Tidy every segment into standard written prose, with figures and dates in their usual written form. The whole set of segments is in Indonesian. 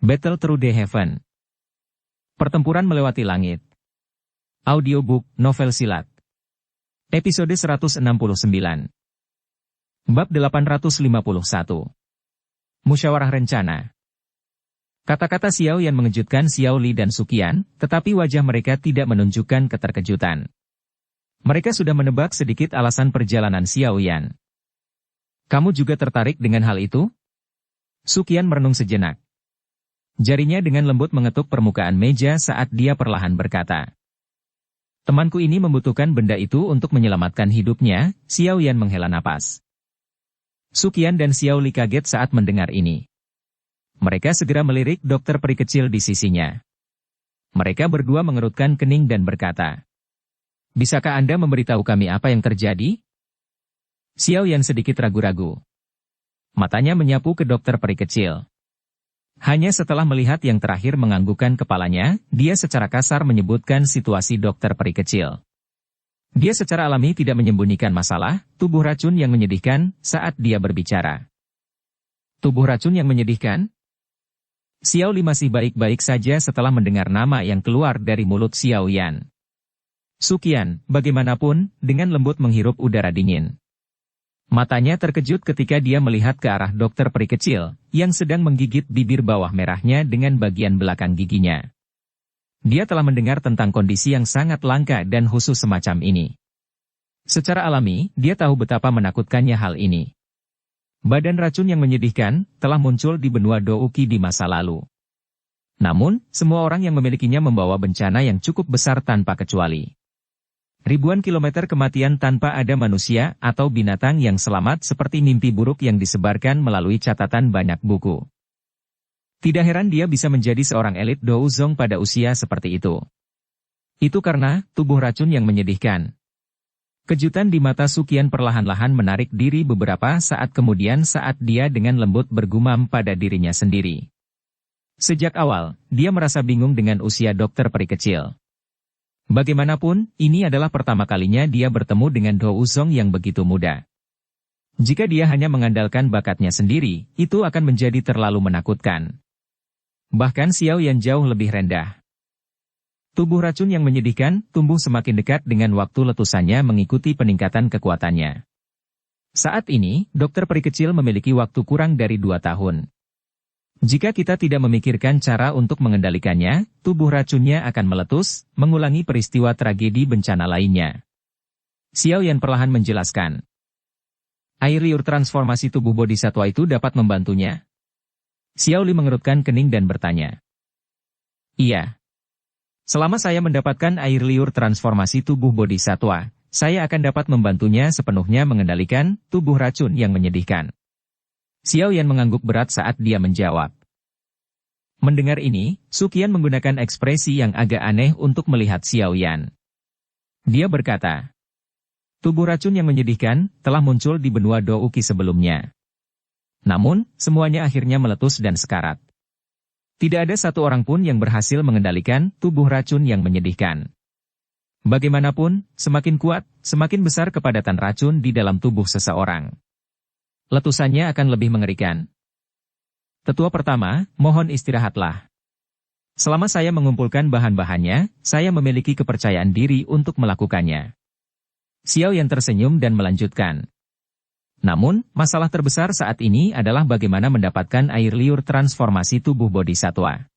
Battle Through the Heaven. Pertempuran melewati langit. Audiobook, novel silat. Episode 169. Bab 851. Musyawarah rencana. Kata-kata Xiao Yan mengejutkan Xiao Li dan Suqian, tetapi wajah mereka tidak menunjukkan keterkejutan. Mereka sudah menebak sedikit alasan perjalanan Xiao Yan. Kamu juga tertarik dengan hal itu? Suqian merenung sejenak. Jarinya dengan lembut mengetuk permukaan meja saat dia perlahan berkata. Temanku ini membutuhkan benda itu untuk menyelamatkan hidupnya. Xiao Yan menghela napas. Suqian dan Xiao Li kaget saat mendengar ini. Mereka segera melirik dokter peri kecil di sisinya. Mereka berdua mengerutkan kening dan berkata. Bisakah Anda memberitahu kami apa yang terjadi? Xiao Yan sedikit ragu-ragu. Matanya menyapu ke dokter peri kecil. Hanya setelah melihat yang terakhir menganggukkan kepalanya, dia secara kasar menyebutkan situasi dokter peri kecil. Dia secara alami tidak menyembunyikan masalah, tubuh racun yang menyedihkan, saat dia berbicara. Tubuh racun yang menyedihkan? Xiao Li masih baik-baik saja setelah mendengar nama yang keluar dari mulut Xiao Yan. Suqian, bagaimanapun, dengan lembut menghirup udara dingin. Matanya terkejut ketika dia melihat ke arah dokter peri kecil, yang sedang menggigit bibir bawah merahnya dengan bagian belakang giginya. Dia telah mendengar tentang kondisi yang sangat langka dan khusus semacam ini. Secara alami, dia tahu betapa menakutkannya hal ini. Badan racun yang menyedihkan, telah muncul di benua Douqi di masa lalu. Namun, semua orang yang memilikinya membawa bencana yang cukup besar tanpa kecuali. Ribuan kilometer kematian tanpa ada manusia atau binatang yang selamat seperti mimpi buruk yang disebarkan melalui catatan banyak buku. Tidak heran dia bisa menjadi seorang elit Douzong pada usia seperti itu. Itu karena tubuh racun yang menyedihkan. Kejutan di mata Suqian perlahan-lahan menarik diri beberapa saat kemudian saat dia dengan lembut bergumam pada dirinya sendiri. Sejak awal, dia merasa bingung dengan usia dokter peri kecil. Bagaimanapun, ini adalah pertama kalinya dia bertemu dengan Douzong yang begitu muda. Jika dia hanya mengandalkan bakatnya sendiri, itu akan menjadi terlalu menakutkan. Bahkan Xiao Yan jauh lebih rendah. Tubuh racun yang menyedihkan tumbuh semakin dekat dengan waktu letusannya mengikuti peningkatan kekuatannya. Saat ini, dokter peri kecil memiliki waktu kurang dari 2 tahun. Jika kita tidak memikirkan cara untuk mengendalikannya, tubuh racunnya akan meletus, mengulangi peristiwa tragedi bencana lainnya. Xiao Yan perlahan menjelaskan. Air liur transformasi tubuh bodhisatwa itu dapat membantunya? Xiao Li mengerutkan kening dan bertanya. Iya. Selama saya mendapatkan air liur transformasi tubuh bodhisatwa, saya akan dapat membantunya sepenuhnya mengendalikan tubuh racun yang menyedihkan. Xiao Yan mengangguk berat saat dia menjawab. Mendengar ini, Suqian menggunakan ekspresi yang agak aneh untuk melihat Xiao Yan. Dia berkata, tubuh racun yang menyedihkan telah muncul di benua Douqi sebelumnya. Namun, semuanya akhirnya meletus dan sekarat. Tidak ada satu orang pun yang berhasil mengendalikan tubuh racun yang menyedihkan. Bagaimanapun, semakin kuat, semakin besar kepadatan racun di dalam tubuh seseorang. Letusannya akan lebih mengerikan. Tetua pertama, mohon istirahatlah. Selama saya mengumpulkan bahan-bahannya, saya memiliki kepercayaan diri untuk melakukannya. Xiao Yan tersenyum dan melanjutkan. Namun, masalah terbesar saat ini adalah bagaimana mendapatkan air liur transformasi tubuh bodhisatwa.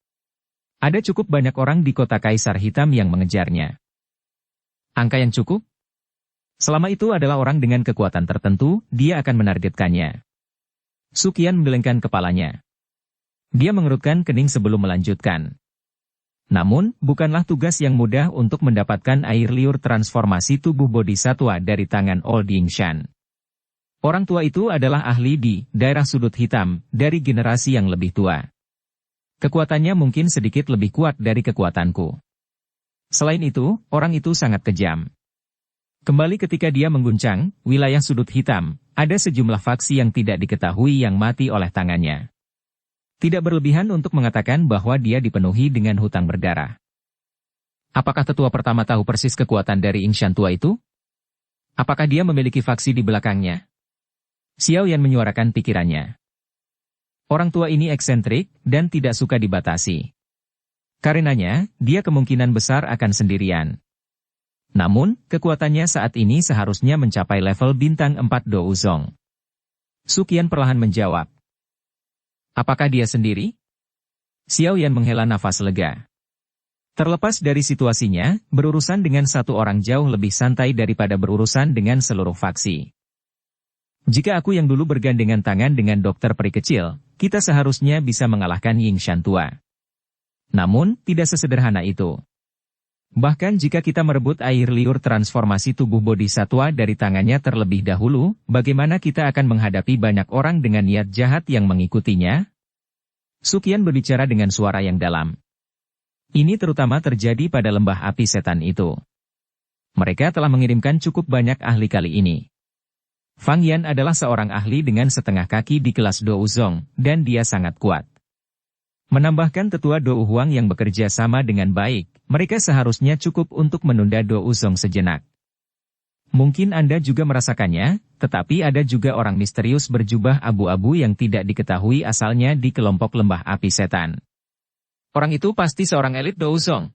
Ada cukup banyak orang di kota Kaisar Hitam yang mengejarnya. Angka yang cukup? Selama itu adalah orang dengan kekuatan tertentu, dia akan menargetkannya. Suqian menggelengkan kepalanya. Dia mengerutkan kening sebelum melanjutkan. Namun, bukanlah tugas yang mudah untuk mendapatkan air liur transformasi tubuh bodhisatwa dari tangan Old Yingshan. Orang tua itu adalah ahli di daerah sudut hitam, dari generasi yang lebih tua. Kekuatannya mungkin sedikit lebih kuat dari kekuatanku. Selain itu, orang itu sangat kejam. Kembali ketika dia mengguncang wilayah sudut hitam, ada sejumlah faksi yang tidak diketahui yang mati oleh tangannya. Tidak berlebihan untuk mengatakan bahwa dia dipenuhi dengan hutang berdarah. Apakah tetua pertama tahu persis kekuatan dari Yingshan tua itu? Apakah dia memiliki faksi di belakangnya? Xiao Yan menyuarakan pikirannya. Orang tua ini eksentrik dan tidak suka dibatasi. Karenanya, dia kemungkinan besar akan sendirian. Namun, kekuatannya saat ini seharusnya mencapai level bintang 4 Douzong. Sukian perlahan menjawab. Apakah dia sendiri? Xiao Yan menghela nafas lega. Terlepas dari situasinya, berurusan dengan satu orang jauh lebih santai daripada berurusan dengan seluruh faksi. Jika aku yang dulu bergandengan tangan dengan dokter peri kecil, kita seharusnya bisa mengalahkan Ying Shan tua. Namun, tidak sesederhana itu. Bahkan jika kita merebut air liur transformasi tubuh bodhisatwa dari tangannya terlebih dahulu, bagaimana kita akan menghadapi banyak orang dengan niat jahat yang mengikutinya? Sukian berbicara dengan suara yang dalam. Ini terutama terjadi pada lembah api setan itu. Mereka telah mengirimkan cukup banyak ahli kali ini. Fang Yan adalah seorang ahli dengan setengah kaki di kelas Douzong, dan dia sangat kuat. Menambahkan tetua Dou Huang yang bekerja sama dengan baik, mereka seharusnya cukup untuk menunda Douzong sejenak. Mungkin Anda juga merasakannya, tetapi ada juga orang misterius berjubah abu-abu yang tidak diketahui asalnya di kelompok lembah api setan. Orang itu pasti seorang elit Douzong.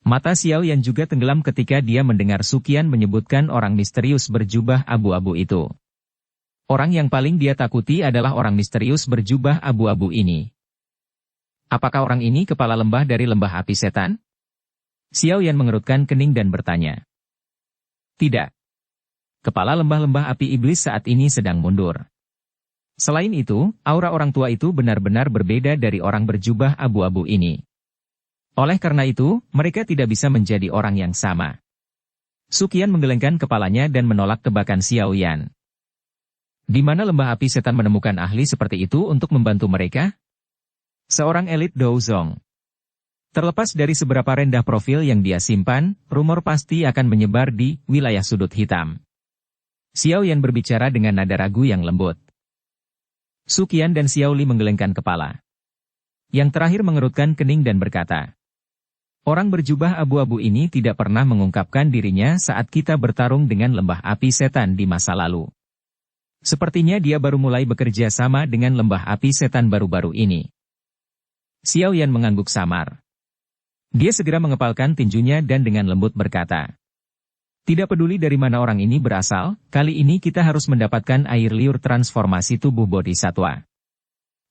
Mata Xiao Yan juga tenggelam ketika dia mendengar Sukian menyebutkan orang misterius berjubah abu-abu itu. Orang yang paling dia takuti adalah orang misterius berjubah abu-abu ini. Apakah orang ini kepala lembah dari lembah api setan? Xiao Yan mengerutkan kening dan bertanya. Tidak. Kepala lembah-lembah api iblis saat ini sedang mundur. Selain itu, aura orang tua itu benar-benar berbeda dari orang berjubah abu-abu ini. Oleh karena itu, mereka tidak bisa menjadi orang yang sama. Sukian menggelengkan kepalanya dan menolak tebakan Xiao Yan. Di mana lembah api setan menemukan ahli seperti itu untuk membantu mereka? Seorang elit Douzong. Terlepas dari seberapa rendah profil yang dia simpan, rumor pasti akan menyebar di wilayah sudut hitam. Xiao Yan berbicara dengan nada ragu yang lembut. Sukian dan Xiao Li menggelengkan kepala. Yang terakhir mengerutkan kening dan berkata, orang berjubah abu-abu ini tidak pernah mengungkapkan dirinya saat kita bertarung dengan lembah api setan di masa lalu. Sepertinya dia baru mulai bekerja sama dengan lembah api setan baru-baru ini. Xiao Yan mengangguk samar. Dia segera mengepalkan tinjunya dan dengan lembut berkata, tidak peduli dari mana orang ini berasal, kali ini kita harus mendapatkan air liur transformasi tubuh bodhisatwa.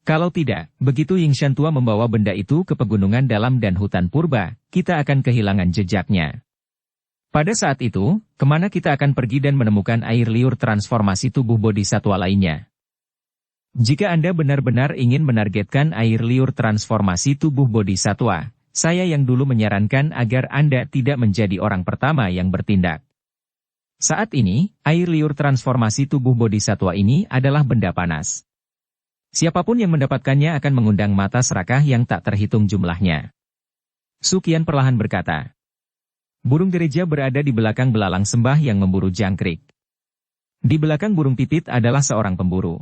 Kalau tidak, begitu Ying Shan tua membawa benda itu ke pegunungan dalam dan hutan purba, kita akan kehilangan jejaknya. Pada saat itu, kemana kita akan pergi dan menemukan air liur transformasi tubuh bodhisatwa lainnya? Jika Anda benar-benar ingin menargetkan air liur transformasi tubuh bodhisatwa, saya yang dulu menyarankan agar Anda tidak menjadi orang pertama yang bertindak. Saat ini, air liur transformasi tubuh bodhisatwa ini adalah benda panas. Siapapun yang mendapatkannya akan mengundang mata serakah yang tak terhitung jumlahnya. Sukian perlahan berkata. Burung gereja berada di belakang belalang sembah yang memburu jangkrik. Di belakang burung pipit adalah seorang pemburu.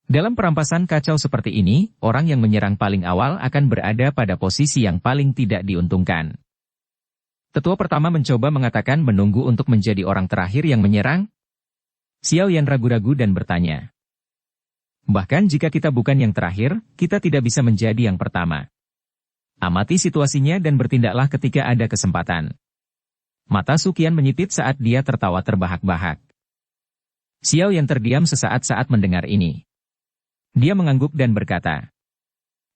Dalam perampasan kacau seperti ini, orang yang menyerang paling awal akan berada pada posisi yang paling tidak diuntungkan. Tetua pertama mencoba mengatakan menunggu untuk menjadi orang terakhir yang menyerang. Xiao Yan ragu-ragu dan bertanya. Bahkan jika kita bukan yang terakhir, kita tidak bisa menjadi yang pertama. Amati situasinya dan bertindaklah ketika ada kesempatan. Mata Sukian menyipit saat dia tertawa terbahak-bahak. Xiao Yan terdiam sesaat saat mendengar ini. Dia mengangguk dan berkata,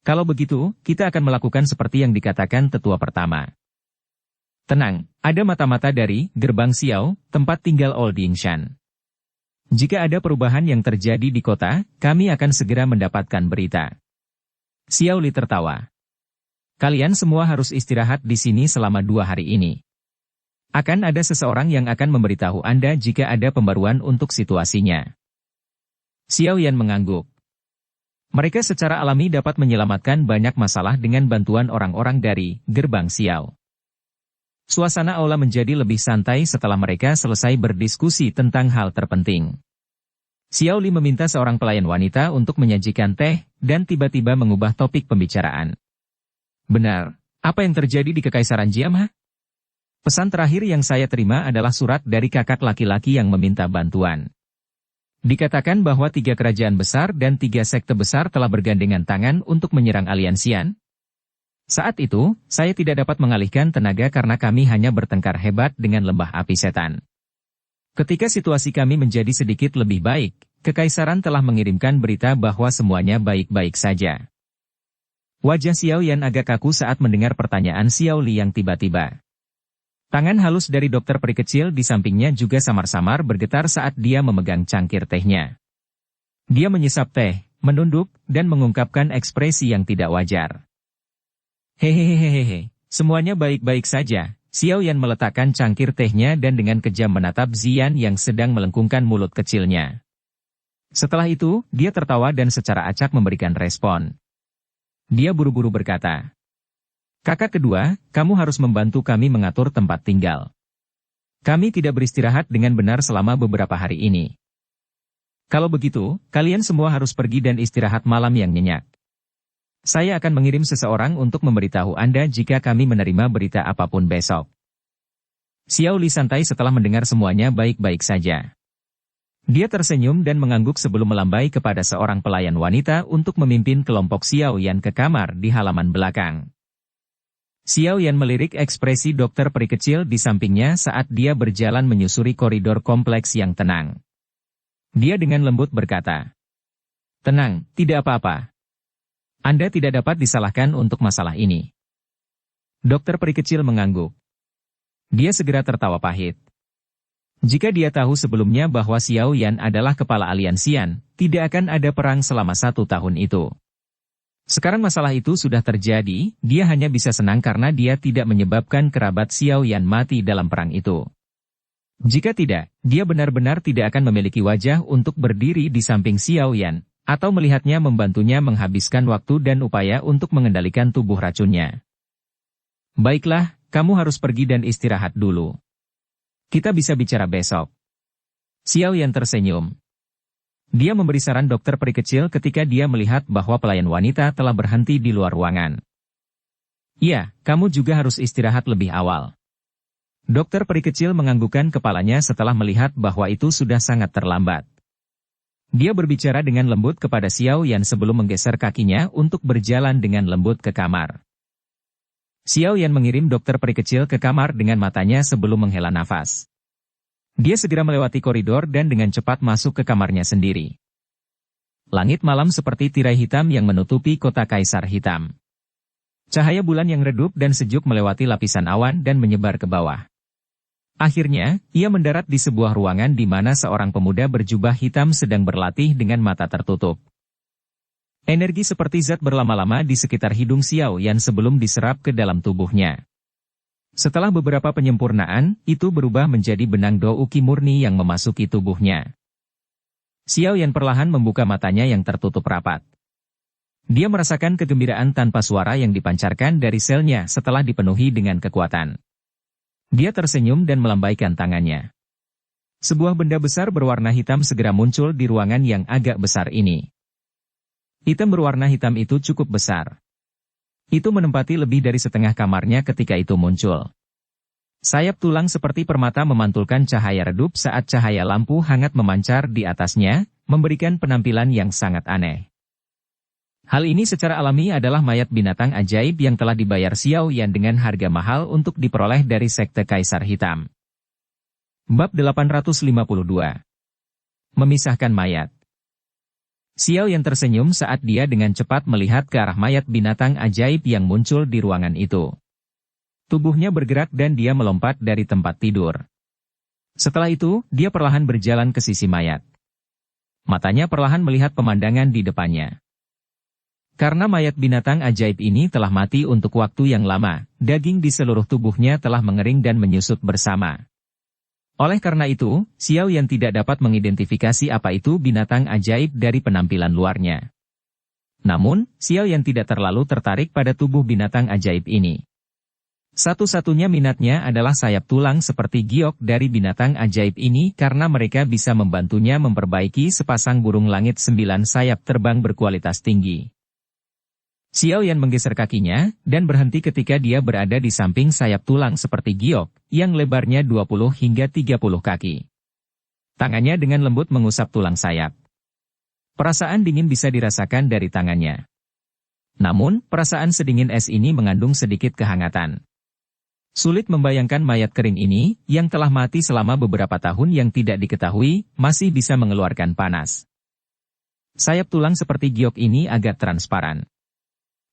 kalau begitu, kita akan melakukan seperti yang dikatakan tetua pertama. Tenang, ada mata-mata dari gerbang Xiao, tempat tinggal Old Yingshan. Jika ada perubahan yang terjadi di kota, kami akan segera mendapatkan berita. Xiao Li tertawa. Kalian semua harus istirahat di sini selama 2 hari ini. Akan ada seseorang yang akan memberitahu Anda jika ada pembaruan untuk situasinya. Xiao Yan mengangguk. Mereka secara alami dapat menyelamatkan banyak masalah dengan bantuan orang-orang dari gerbang Xiao. Suasana aula menjadi lebih santai setelah mereka selesai berdiskusi tentang hal terpenting. Xiao Li meminta seorang pelayan wanita untuk menyajikan teh, dan tiba-tiba mengubah topik pembicaraan. Benar, apa yang terjadi di Kekaisaran Jiamha? Pesan terakhir yang saya terima adalah surat dari kakak laki-laki yang meminta bantuan. Dikatakan bahwa 3 kerajaan besar dan 3 sekte besar telah bergandengan tangan untuk menyerang Aliansian. Saat itu, saya tidak dapat mengalihkan tenaga karena kami hanya bertengkar hebat dengan lembah api setan. Ketika situasi kami menjadi sedikit lebih baik, Kekaisaran telah mengirimkan berita bahwa semuanya baik-baik saja. Wajah Xiao Yan agak kaku saat mendengar pertanyaan Xiao Li yang tiba-tiba. Tangan halus dari dokter peri kecil di sampingnya juga samar-samar bergetar saat dia memegang cangkir tehnya. Dia menyesap teh, menunduk, dan mengungkapkan ekspresi yang tidak wajar. Hehehehehe, semuanya baik-baik saja. Xiao Yan meletakkan cangkir tehnya dan dengan kejam menatap Ziyan yang sedang melengkungkan mulut kecilnya. Setelah itu, dia tertawa dan secara acak memberikan respon. Dia buru-buru berkata, "Kakak kedua, kamu harus membantu kami mengatur tempat tinggal. Kami tidak beristirahat dengan benar selama beberapa hari ini. Kalau begitu, kalian semua harus pergi dan istirahat malam yang nyenyak. Saya akan mengirim seseorang untuk memberitahu Anda jika kami menerima berita apapun besok." Xiao Li santai setelah mendengar semuanya baik-baik saja. Dia tersenyum dan mengangguk sebelum melambai kepada seorang pelayan wanita untuk memimpin kelompok Xiao Yan ke kamar di halaman belakang. Xiao Yan melirik ekspresi dokter peri kecil di sampingnya saat dia berjalan menyusuri koridor kompleks yang tenang. Dia dengan lembut berkata, "Tenang, tidak apa-apa. Anda tidak dapat disalahkan untuk masalah ini." Dokter peri kecil mengangguk. Dia segera tertawa pahit. Jika dia tahu sebelumnya bahwa Xiao Yan adalah kepala Aliansian, tidak akan ada perang selama 1 tahun itu. Sekarang masalah itu sudah terjadi, dia hanya bisa senang karena dia tidak menyebabkan kerabat Xiao Yan mati dalam perang itu. Jika tidak, dia benar-benar tidak akan memiliki wajah untuk berdiri di samping Xiao Yan, atau melihatnya membantunya menghabiskan waktu dan upaya untuk mengendalikan tubuh racunnya. "Baiklah, kamu harus pergi dan istirahat dulu. Kita bisa bicara besok." Xiao Yan tersenyum. Dia memberi saran dokter peri kecil ketika dia melihat bahwa pelayan wanita telah berhenti di luar ruangan. "Iya, kamu juga harus istirahat lebih awal." Dokter peri kecil menganggukkan kepalanya setelah melihat bahwa itu sudah sangat terlambat. Dia berbicara dengan lembut kepada Xiao Yan sebelum menggeser kakinya untuk berjalan dengan lembut ke kamar. Xiao Yan mengirim dokter peri kecil ke kamar dengan matanya sebelum menghela nafas. Dia segera melewati koridor dan dengan cepat masuk ke kamarnya sendiri. Langit malam seperti tirai hitam yang menutupi kota Kaisar Hitam. Cahaya bulan yang redup dan sejuk melewati lapisan awan dan menyebar ke bawah. Akhirnya, ia mendarat di sebuah ruangan di mana seorang pemuda berjubah hitam sedang berlatih dengan mata tertutup. Energi seperti zat berlama-lama di sekitar hidung Xiao Yan sebelum diserap ke dalam tubuhnya. Setelah beberapa penyempurnaan, itu berubah menjadi benang Do Uki murni yang memasuki tubuhnya. Xiao Yan perlahan membuka matanya yang tertutup rapat. Dia merasakan kegembiraan tanpa suara yang dipancarkan dari selnya setelah dipenuhi dengan kekuatan. Dia tersenyum dan melambaikan tangannya. Sebuah benda besar berwarna hitam segera muncul di ruangan yang agak besar ini. Item berwarna hitam itu cukup besar. Itu menempati lebih dari setengah kamarnya ketika itu muncul. Sayap tulang seperti permata memantulkan cahaya redup saat cahaya lampu hangat memancar di atasnya, memberikan penampilan yang sangat aneh. Hal ini secara alami adalah mayat binatang ajaib yang telah dibayar Xiao Yan dengan harga mahal untuk diperoleh dari Sekte Kaisar Hitam. Bab 852. Memisahkan mayat. Xiao Yan tersenyum saat dia dengan cepat melihat ke arah mayat binatang ajaib yang muncul di ruangan itu. Tubuhnya bergerak dan dia melompat dari tempat tidur. Setelah itu, dia perlahan berjalan ke sisi mayat. Matanya perlahan melihat pemandangan di depannya. Karena mayat binatang ajaib ini telah mati untuk waktu yang lama, daging di seluruh tubuhnya telah mengering dan menyusut bersama. Oleh karena itu, Xiao Yan tidak dapat mengidentifikasi apa itu binatang ajaib dari penampilan luarnya. Namun, Xiao Yan tidak terlalu tertarik pada tubuh binatang ajaib ini. Satu-satunya minatnya adalah sayap tulang seperti giok dari binatang ajaib ini karena mereka bisa membantunya memperbaiki sepasang burung langit 9 sayap terbang berkualitas tinggi. Xiao Yan menggeser kakinya, dan berhenti ketika dia berada di samping sayap tulang seperti giok, yang lebarnya 20 hingga 30 kaki. Tangannya dengan lembut mengusap tulang sayap. Perasaan dingin bisa dirasakan dari tangannya. Namun, perasaan sedingin es ini mengandung sedikit kehangatan. Sulit membayangkan mayat kering ini, yang telah mati selama beberapa tahun yang tidak diketahui, masih bisa mengeluarkan panas. Sayap tulang seperti giok ini agak transparan.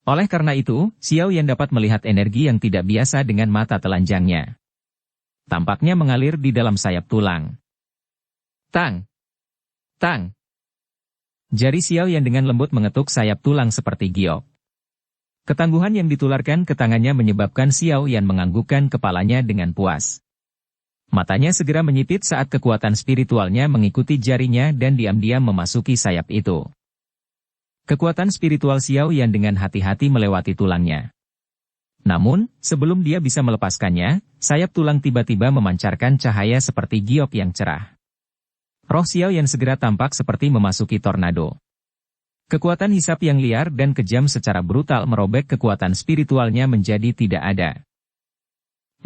Oleh karena itu, Xiao Yan dapat melihat energi yang tidak biasa dengan mata telanjangnya. Tampaknya mengalir di dalam sayap tulang. Tang! Tang! Jari Xiao Yan dengan lembut mengetuk sayap tulang seperti giok. Ketangguhan yang ditularkan ke tangannya menyebabkan Xiao Yan menganggukkan kepalanya dengan puas. Matanya segera menyipit saat kekuatan spiritualnya mengikuti jarinya dan diam-diam memasuki sayap itu. Kekuatan spiritual Xiao Yan dengan hati-hati melewati tulangnya. Namun, sebelum dia bisa melepaskannya, sayap tulang tiba-tiba memancarkan cahaya seperti giok yang cerah. Roh Xiao Yan segera tampak seperti memasuki tornado. Kekuatan hisap yang liar dan kejam secara brutal merobek kekuatan spiritualnya menjadi tidak ada.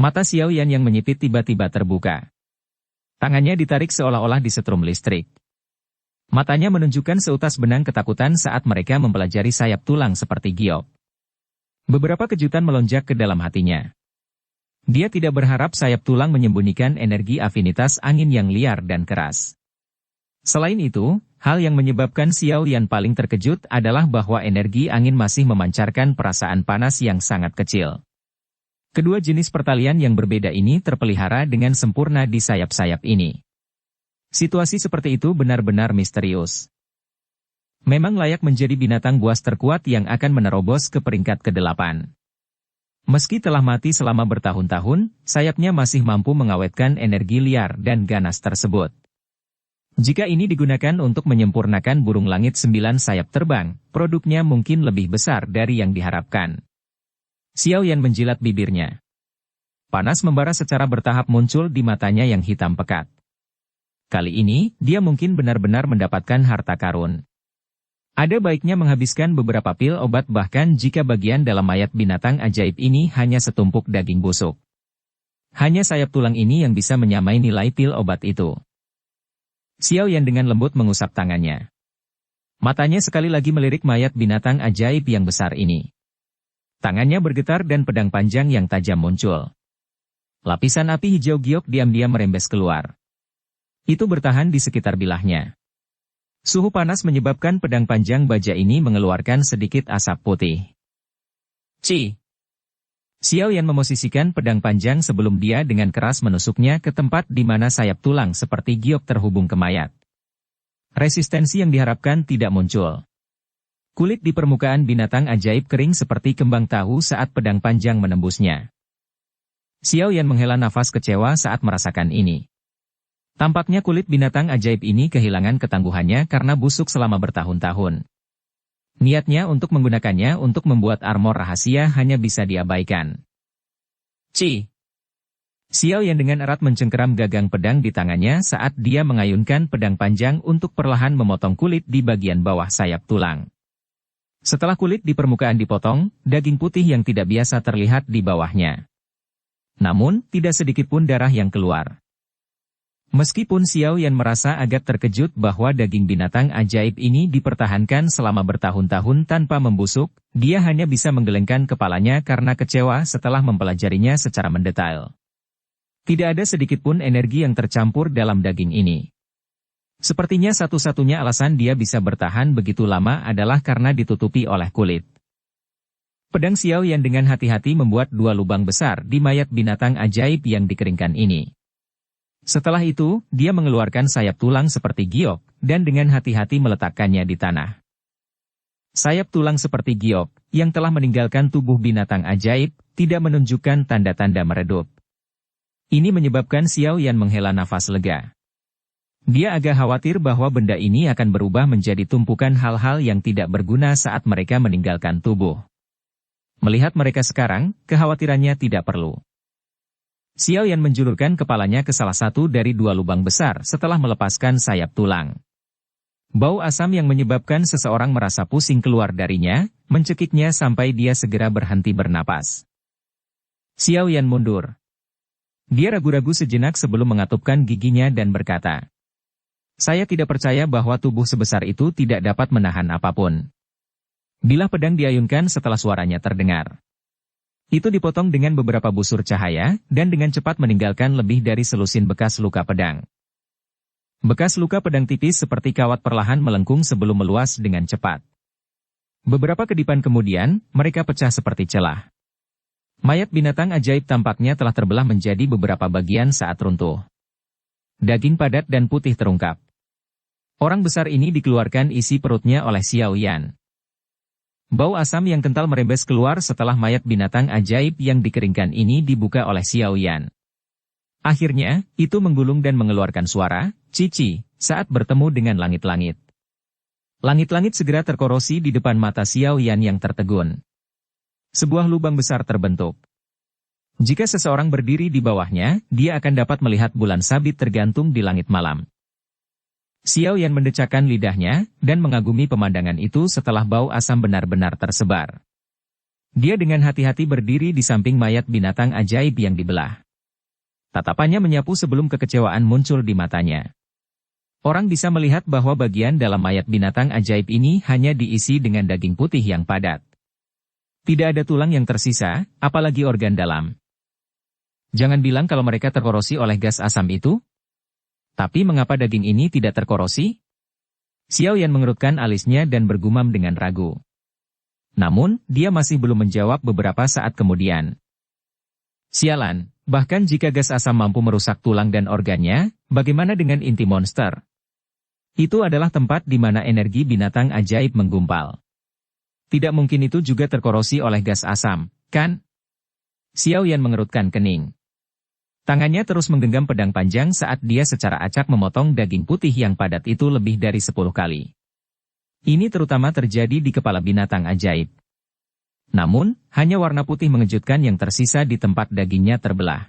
Mata Xiao Yan yang menyipit tiba-tiba terbuka. Tangannya ditarik seolah-olah disetrum listrik. Matanya menunjukkan seutas benang ketakutan saat mereka mempelajari sayap tulang seperti giok. Beberapa kejutan melonjak ke dalam hatinya. Dia tidak berharap sayap tulang menyembunyikan energi afinitas angin yang liar dan keras. Selain itu, hal yang menyebabkan Xiao Yan paling terkejut adalah bahwa energi angin masih memancarkan perasaan panas yang sangat kecil. Kedua jenis pertalian yang berbeda ini terpelihara dengan sempurna di sayap-sayap ini. Situasi seperti itu benar-benar misterius. Memang layak menjadi binatang buas terkuat yang akan menerobos ke peringkat ke-8. Meski telah mati selama bertahun-tahun, sayapnya masih mampu mengawetkan energi liar dan ganas tersebut. Jika ini digunakan untuk menyempurnakan burung langit 9 sayap terbang, produknya mungkin lebih besar dari yang diharapkan. Xiao Yan menjilat bibirnya. Panas membara secara bertahap muncul di matanya yang hitam pekat. Kali ini, dia mungkin benar-benar mendapatkan harta karun. Ada baiknya menghabiskan beberapa pil obat bahkan jika bagian dalam mayat binatang ajaib ini hanya setumpuk daging busuk. Hanya sayap tulang ini yang bisa menyamai nilai pil obat itu. Xiao Yan dengan lembut mengusap tangannya. Matanya sekali lagi melirik mayat binatang ajaib yang besar ini. Tangannya bergetar dan pedang panjang yang tajam muncul. Lapisan api hijau giok diam-diam merembes keluar. Itu bertahan di sekitar bilahnya. Suhu panas menyebabkan pedang panjang baja ini mengeluarkan sedikit asap putih. Ci! Xiao Yan memosisikan pedang panjang sebelum dia dengan keras menusuknya ke tempat di mana sayap tulang seperti giok terhubung ke mayat. Resistensi yang diharapkan tidak muncul. Kulit di permukaan binatang ajaib kering seperti kembang tahu saat pedang panjang menembusnya. Xiao Yan menghela nafas kecewa saat merasakan ini. Tampaknya kulit binatang ajaib ini kehilangan ketangguhannya karena busuk selama bertahun-tahun. Niatnya untuk menggunakannya untuk membuat armor rahasia hanya bisa diabaikan. Ci! Xiao Yan dengan erat mencengkeram gagang pedang di tangannya saat dia mengayunkan pedang panjang untuk perlahan memotong kulit di bagian bawah sayap tulang. Setelah kulit di permukaan dipotong, daging putih yang tidak biasa terlihat di bawahnya. Namun, tidak sedikit pun darah yang keluar. Meskipun Xiao Yan merasa agak terkejut bahwa daging binatang ajaib ini dipertahankan selama bertahun-tahun tanpa membusuk, dia hanya bisa menggelengkan kepalanya karena kecewa setelah mempelajarinya secara mendetail. Tidak ada sedikit pun energi yang tercampur dalam daging ini. Sepertinya satu-satunya alasan dia bisa bertahan begitu lama adalah karena ditutupi oleh kulit. Pedang Xiao Yan dengan hati-hati membuat 2 lubang besar di mayat binatang ajaib yang dikeringkan ini. Setelah itu, dia mengeluarkan sayap tulang seperti giok, dan dengan hati-hati meletakkannya di tanah. Sayap tulang seperti giok, yang telah meninggalkan tubuh binatang ajaib, tidak menunjukkan tanda-tanda meredup. Ini menyebabkan Xiao Yan menghela nafas lega. Dia agak khawatir bahwa benda ini akan berubah menjadi tumpukan hal-hal yang tidak berguna saat mereka meninggalkan tubuh. Melihat mereka sekarang, kekhawatirannya tidak perlu. Xiao Yan menjulurkan kepalanya ke salah satu dari 2 lubang besar setelah melepaskan sayap tulang. Bau asam yang menyebabkan seseorang merasa pusing keluar darinya, mencekiknya sampai dia segera berhenti bernapas. Xiao Yan mundur. Dia ragu-ragu sejenak sebelum mengatupkan giginya dan berkata, Saya tidak percaya bahwa tubuh sebesar itu tidak dapat menahan apapun. Bilah pedang diayunkan setelah suaranya terdengar. Itu dipotong dengan beberapa busur cahaya, dan dengan cepat meninggalkan lebih dari selusin bekas luka pedang. Bekas luka pedang tipis seperti kawat perlahan melengkung sebelum meluas dengan cepat. Beberapa kedipan kemudian, mereka pecah seperti celah. Mayat binatang ajaib tampaknya telah terbelah menjadi beberapa bagian saat runtuh. Daging padat dan putih terungkap. Orang besar ini dikeluarkan isi perutnya oleh Xiao Yan. Bau asam yang kental merembes keluar setelah mayat binatang ajaib yang dikeringkan ini dibuka oleh Xiao Yan. Akhirnya, itu menggulung dan mengeluarkan suara, cici, saat bertemu dengan langit-langit. Langit-langit segera terkorosi di depan mata Xiao Yan yang tertegun. Sebuah lubang besar terbentuk. Jika seseorang berdiri di bawahnya, dia akan dapat melihat bulan sabit tergantung di langit malam. Xiao Yan mendecakkan lidahnya, dan mengagumi pemandangan itu setelah bau asam benar-benar tersebar. Dia dengan hati-hati berdiri di samping mayat binatang ajaib yang dibelah. Tatapannya menyapu sebelum kekecewaan muncul di matanya. Orang bisa melihat bahwa bagian dalam mayat binatang ajaib ini hanya diisi dengan daging putih yang padat. Tidak ada tulang yang tersisa, apalagi organ dalam. Jangan bilang kalau mereka terkorosi oleh gas asam itu. Tapi mengapa daging ini tidak terkorosi? Xiao Yan mengerutkan alisnya dan bergumam dengan ragu. Namun, dia masih belum menjawab beberapa saat kemudian. Sialan, bahkan jika gas asam mampu merusak tulang dan organnya, bagaimana dengan inti monster? Itu adalah tempat di mana energi binatang ajaib menggumpal. Tidak mungkin itu juga terkorosi oleh gas asam, kan? Xiao Yan mengerutkan kening. Tangannya terus menggenggam pedang panjang saat dia secara acak memotong daging putih yang padat itu lebih dari 10 kali. Ini terutama terjadi di kepala binatang ajaib. Namun, hanya warna putih mengejutkan yang tersisa di tempat dagingnya terbelah.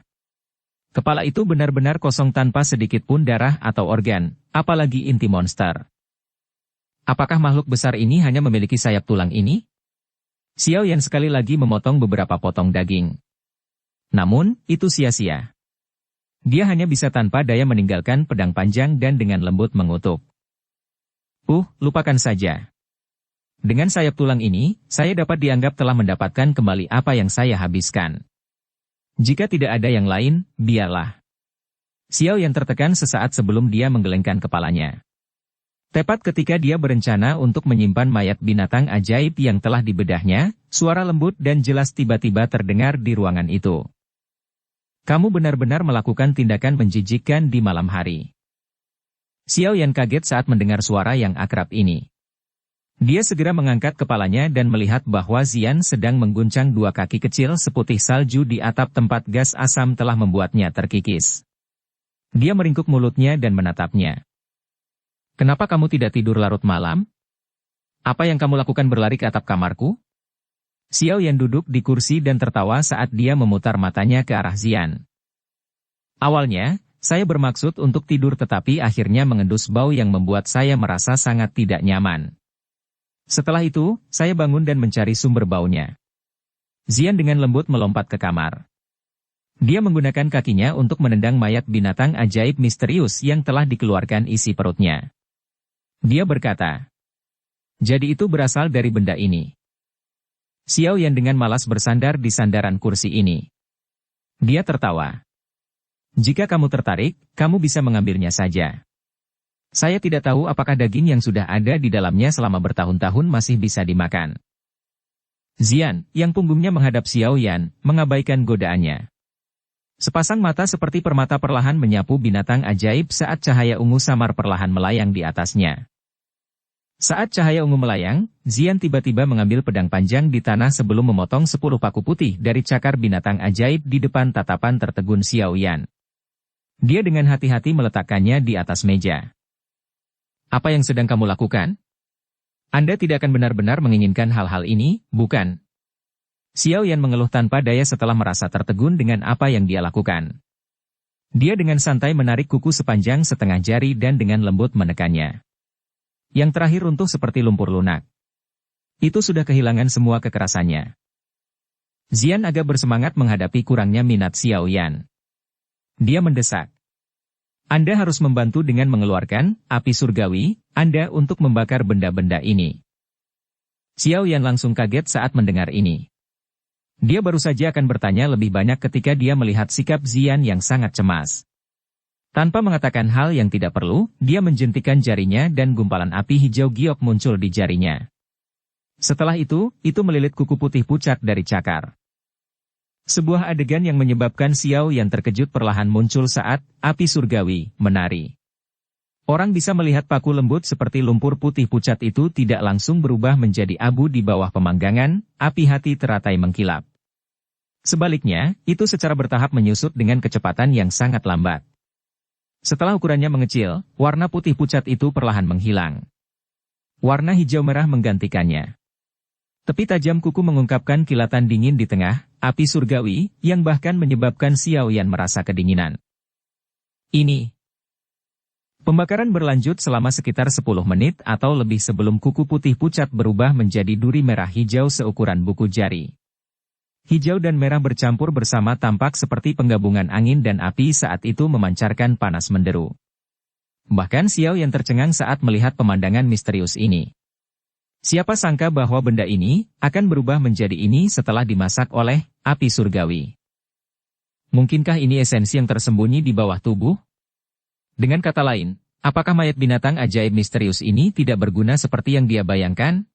Kepala itu benar-benar kosong tanpa sedikit pun darah atau organ, apalagi inti monster. Apakah makhluk besar ini hanya memiliki sayap tulang ini? Xiao Yan sekali lagi memotong beberapa potong daging. Namun, itu sia-sia. Dia hanya bisa tanpa daya meninggalkan pedang panjang dan dengan lembut mengutuk. Lupakan saja. Dengan sayap tulang ini, saya dapat dianggap telah mendapatkan kembali apa yang saya habiskan. Jika tidak ada yang lain, biarlah. Xiao Yan tertekan sesaat sebelum dia menggelengkan kepalanya. Tepat ketika dia berencana untuk menyimpan mayat binatang ajaib yang telah dibedahnya, suara lembut dan jelas tiba-tiba terdengar di ruangan itu. Kamu benar-benar melakukan tindakan menjijikkan di malam hari. Xiao Yan kaget saat mendengar suara yang akrab ini. Dia segera mengangkat kepalanya dan melihat bahwa Xian sedang mengguncang dua kaki kecil seputih salju di atap tempat gas asam telah membuatnya terkikis. Dia meringkuk mulutnya dan menatapnya. Kenapa kamu tidak tidur larut malam? Apa yang kamu lakukan berlari ke atap kamarku? Xiao Yan duduk di kursi dan tertawa saat dia memutar matanya ke arah Xian. Awalnya, saya bermaksud untuk tidur tetapi akhirnya mengendus bau yang membuat saya merasa sangat tidak nyaman. Setelah itu, saya bangun dan mencari sumber baunya. Xian dengan lembut melompat ke kamar. Dia menggunakan kakinya untuk menendang mayat binatang ajaib misterius yang telah dikeluarkan isi perutnya. Dia berkata, "Jadi itu berasal dari benda ini." Xiao Yan dengan malas bersandar di sandaran kursi ini. Dia tertawa. "Jika kamu tertarik, kamu bisa mengambilnya saja. Saya tidak tahu apakah daging yang sudah ada di dalamnya selama bertahun-tahun masih bisa dimakan." Xian, yang punggungnya menghadap Xiao Yan, mengabaikan godaannya. Sepasang mata seperti permata perlahan menyapu binatang ajaib saat cahaya ungu samar perlahan melayang di atasnya. Saat cahaya ungu melayang, Xian tiba-tiba mengambil pedang panjang di tanah sebelum memotong 10 paku putih dari cakar binatang ajaib di depan tatapan tertegun Xiao Yan. Dia dengan hati-hati meletakkannya di atas meja. "Apa yang sedang kamu lakukan? Anda tidak akan benar-benar menginginkan hal-hal ini, bukan?" Xiao Yan mengeluh tanpa daya setelah merasa tertegun dengan apa yang dia lakukan. Dia dengan santai menarik kuku sepanjang setengah jari dan dengan lembut menekannya. Yang terakhir runtuh seperti lumpur lunak. Itu sudah kehilangan semua kekerasannya. Xian agak bersemangat menghadapi kurangnya minat Xiao Yan. Dia mendesak. Anda harus membantu dengan mengeluarkan api surgawi Anda untuk membakar benda-benda ini. Xiao Yan langsung kaget saat mendengar ini. Dia baru saja akan bertanya lebih banyak ketika dia melihat sikap Zian yang sangat cemas. Tanpa mengatakan hal yang tidak perlu, dia menjentikan jarinya dan gumpalan api hijau giok muncul di jarinya. Setelah itu melilit kuku putih pucat dari cakar. Sebuah adegan yang menyebabkan Xiao Yan terkejut perlahan muncul saat api surgawi menari. Orang bisa melihat paku lembut seperti lumpur putih pucat itu tidak langsung berubah menjadi abu di bawah pemanggangan, api hati teratai mengkilap. Sebaliknya, itu secara bertahap menyusut dengan kecepatan yang sangat lambat. Setelah ukurannya mengecil, warna putih pucat itu perlahan menghilang. Warna hijau merah menggantikannya. Tepi tajam kuku mengungkapkan kilatan dingin di tengah api surgawi, yang bahkan menyebabkan Xiao Yan merasa kedinginan. Ini. Pembakaran berlanjut selama sekitar 10 menit atau lebih sebelum kuku putih pucat berubah menjadi duri merah hijau seukuran buku jari. Hijau dan merah bercampur bersama tampak seperti penggabungan angin dan api saat itu memancarkan panas menderu. Bahkan Xiao Yan tercengang saat melihat pemandangan misterius ini. Siapa sangka bahwa benda ini akan berubah menjadi ini setelah dimasak oleh api surgawi. Mungkinkah ini esensi yang tersembunyi di bawah tubuh? Dengan kata lain, apakah mayat binatang ajaib misterius ini tidak berguna seperti yang dia bayangkan?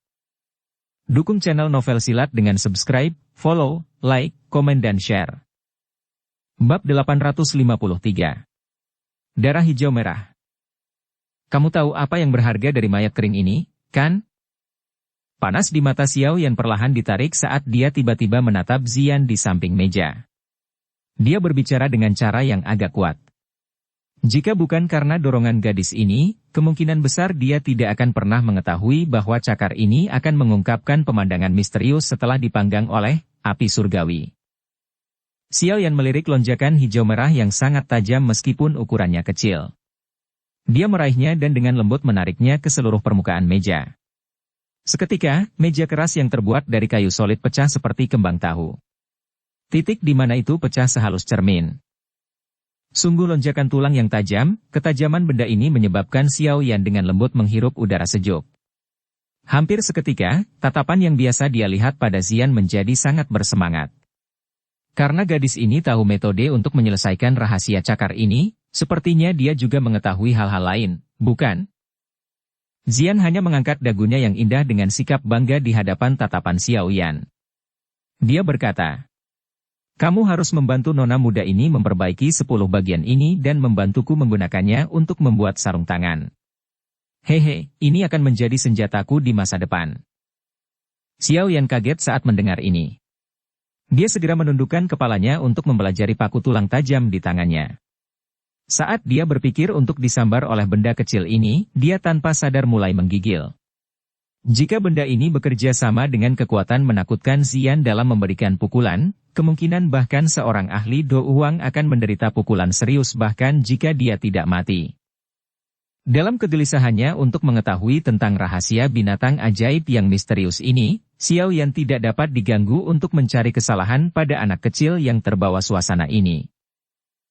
Dukung channel Novel Silat dengan subscribe, follow, like, komen dan share. Bab 853. Darah hijau merah. Kamu tahu apa yang berharga dari mayat kering ini, kan? Panas di mata Xiao Yan perlahan ditarik saat dia tiba-tiba menatap Zian di samping meja. Dia berbicara dengan cara yang agak kuat. Jika bukan karena dorongan gadis ini, kemungkinan besar dia tidak akan pernah mengetahui bahwa cakar ini akan mengungkapkan pemandangan misterius setelah dipanggang oleh api surgawi. Xiao Yan melirik lonjakan hijau merah yang sangat tajam meskipun ukurannya kecil. Dia meraihnya dan dengan lembut menariknya ke seluruh permukaan meja. Seketika, meja keras yang terbuat dari kayu solid pecah seperti kembang tahu. Titik di mana itu pecah sehalus cermin. Sungguh lonjakan tulang yang tajam, ketajaman benda ini menyebabkan Xiao Yan dengan lembut menghirup udara sejuk. Hampir seketika, tatapan yang biasa dia lihat pada Zian menjadi sangat bersemangat. Karena gadis ini tahu metode untuk menyelesaikan rahasia cakar ini, sepertinya dia juga mengetahui hal-hal lain, bukan? Zian hanya mengangkat dagunya yang indah dengan sikap bangga di hadapan tatapan Xiao Yan. Dia berkata, "Kamu harus membantu nona muda ini memperbaiki 10 bagian ini dan membantuku menggunakannya untuk membuat sarung tangan. Hehe, ini akan menjadi senjataku di masa depan." Xiao Yan kaget saat mendengar ini. Dia segera menundukkan kepalanya untuk mempelajari paku tulang tajam di tangannya. Saat dia berpikir untuk disambar oleh benda kecil ini, dia tanpa sadar mulai menggigil. Jika benda ini bekerja sama dengan kekuatan menakutkan Zian dalam memberikan pukulan, kemungkinan bahkan seorang ahli Do Uang akan menderita pukulan serius bahkan jika dia tidak mati. Dalam kegelisahannya untuk mengetahui tentang rahasia binatang ajaib yang misterius ini, Xiao Yan tidak dapat diganggu untuk mencari kesalahan pada anak kecil yang terbawa suasana ini.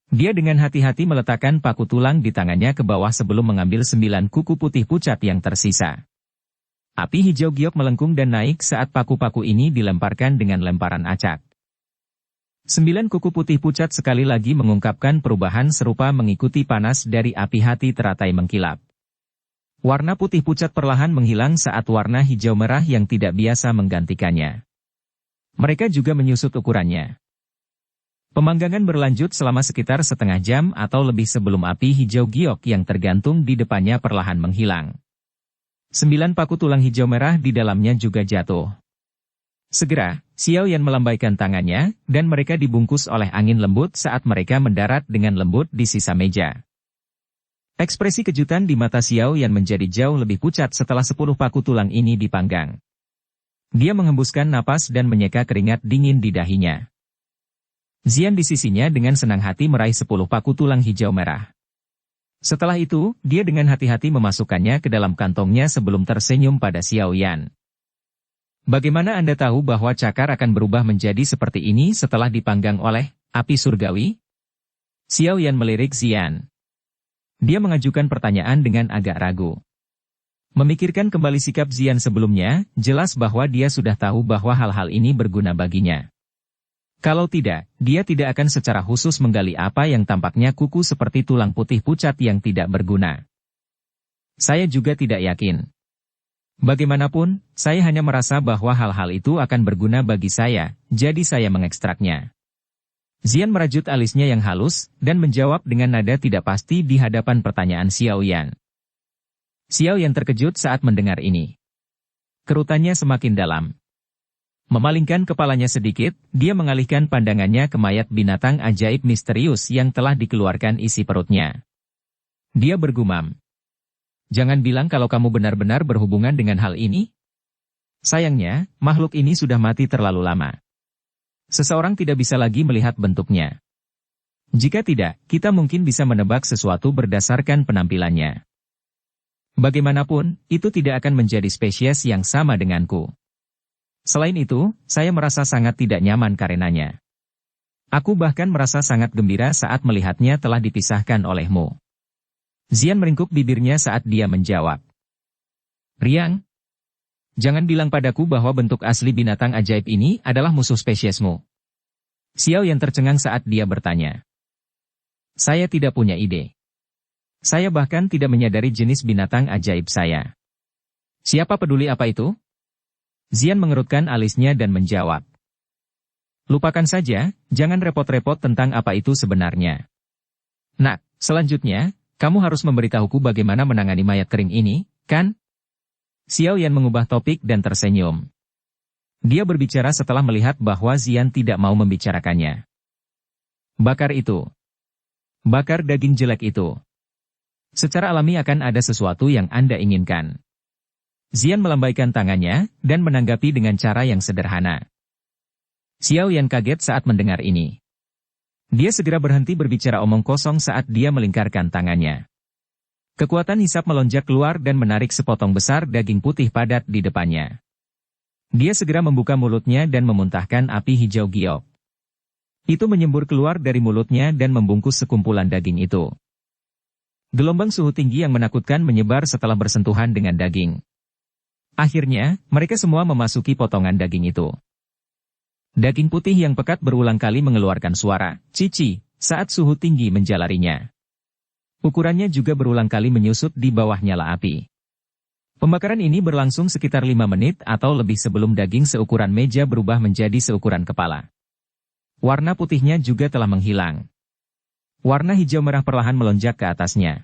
Dia dengan hati-hati meletakkan paku tulang di tangannya ke bawah sebelum mengambil 9 kuku putih pucat yang tersisa. Api hijau giok melengkung dan naik saat paku-paku ini dilemparkan dengan lemparan acak. 9 kuku putih pucat sekali lagi mengungkapkan perubahan serupa mengikuti panas dari api hati teratai mengkilap. Warna putih pucat perlahan menghilang saat warna hijau merah yang tidak biasa menggantikannya. Mereka juga menyusut ukurannya. Pemanggangan berlanjut selama sekitar setengah jam atau lebih sebelum api hijau giok yang tergantung di depannya perlahan menghilang. 9 paku tulang hijau merah di dalamnya juga jatuh. Segera, Xiao Yan melambaikan tangannya, dan mereka dibungkus oleh angin lembut saat mereka mendarat dengan lembut di sisa meja. Ekspresi kejutan di mata Xiao Yan menjadi jauh lebih pucat setelah 10 paku tulang ini dipanggang. Dia menghembuskan napas dan menyeka keringat dingin di dahinya. Zian di sisinya dengan senang hati meraih 10 paku tulang hijau merah. Setelah itu, dia dengan hati-hati memasukkannya ke dalam kantongnya sebelum tersenyum pada Xiao Yan. Bagaimana Anda tahu bahwa cakar akan berubah menjadi seperti ini setelah dipanggang oleh api surgawi? Xiao Yan melirik Zian. Dia mengajukan pertanyaan dengan agak ragu. Memikirkan kembali sikap Xian sebelumnya, jelas bahwa dia sudah tahu bahwa hal-hal ini berguna baginya. Kalau tidak, dia tidak akan secara khusus menggali apa yang tampaknya kuku seperti tulang putih pucat yang tidak berguna. Saya juga tidak yakin. Bagaimanapun, saya hanya merasa bahwa hal-hal itu akan berguna bagi saya, jadi saya mengekstraknya. Xian merajut alisnya yang halus, dan menjawab dengan nada tidak pasti di hadapan pertanyaan Xiao Yan. Xiao Yan terkejut saat mendengar ini. Kerutannya semakin dalam. Memalingkan kepalanya sedikit, dia mengalihkan pandangannya ke mayat binatang ajaib misterius yang telah dikeluarkan isi perutnya. Dia bergumam. Jangan bilang kalau kamu benar-benar berhubungan dengan hal ini. Sayangnya, makhluk ini sudah mati terlalu lama. Seseorang tidak bisa lagi melihat bentuknya. Jika tidak, kita mungkin bisa menebak sesuatu berdasarkan penampilannya. Bagaimanapun, itu tidak akan menjadi spesies yang sama denganku. Selain itu, saya merasa sangat tidak nyaman karenanya. Aku bahkan merasa sangat gembira saat melihatnya telah dipisahkan olehmu. Xian meringkuk bibirnya saat dia menjawab. Riang, jangan bilang padaku bahwa bentuk asli binatang ajaib ini adalah musuh spesiesmu. Xiao yang tercengang saat dia bertanya. Saya tidak punya ide. Saya bahkan tidak menyadari jenis binatang ajaib saya. Siapa peduli apa itu? Xian mengerutkan alisnya dan menjawab. Lupakan saja, jangan repot-repot tentang apa itu sebenarnya. Nak, selanjutnya, kamu harus memberitahuku bagaimana menangani mayat kering ini, kan? Xiao Yan mengubah topik dan tersenyum. Dia berbicara setelah melihat bahwa Xian tidak mau membicarakannya. Bakar itu. Bakar daging jelek itu. Secara alami akan ada sesuatu yang Anda inginkan. Xian melambaikan tangannya, dan menanggapi dengan cara yang sederhana. Xiao Yan kaget saat mendengar ini. Dia segera berhenti berbicara omong kosong saat dia melingkarkan tangannya. Kekuatan hisap melonjak keluar dan menarik sepotong besar daging putih padat di depannya. Dia segera membuka mulutnya dan memuntahkan api hijau giok. Itu menyembur keluar dari mulutnya dan membungkus sekumpulan daging itu. Gelombang suhu tinggi yang menakutkan menyebar setelah bersentuhan dengan daging. Akhirnya, mereka semua memasuki potongan daging itu. Daging putih yang pekat berulang kali mengeluarkan suara, cici, saat suhu tinggi menjalarinya. Ukurannya juga berulang kali menyusut di bawah nyala api. Pembakaran ini berlangsung sekitar 5 menit atau lebih sebelum daging seukuran meja berubah menjadi seukuran kepala. Warna putihnya juga telah menghilang. Warna hijau merah perlahan melonjak ke atasnya.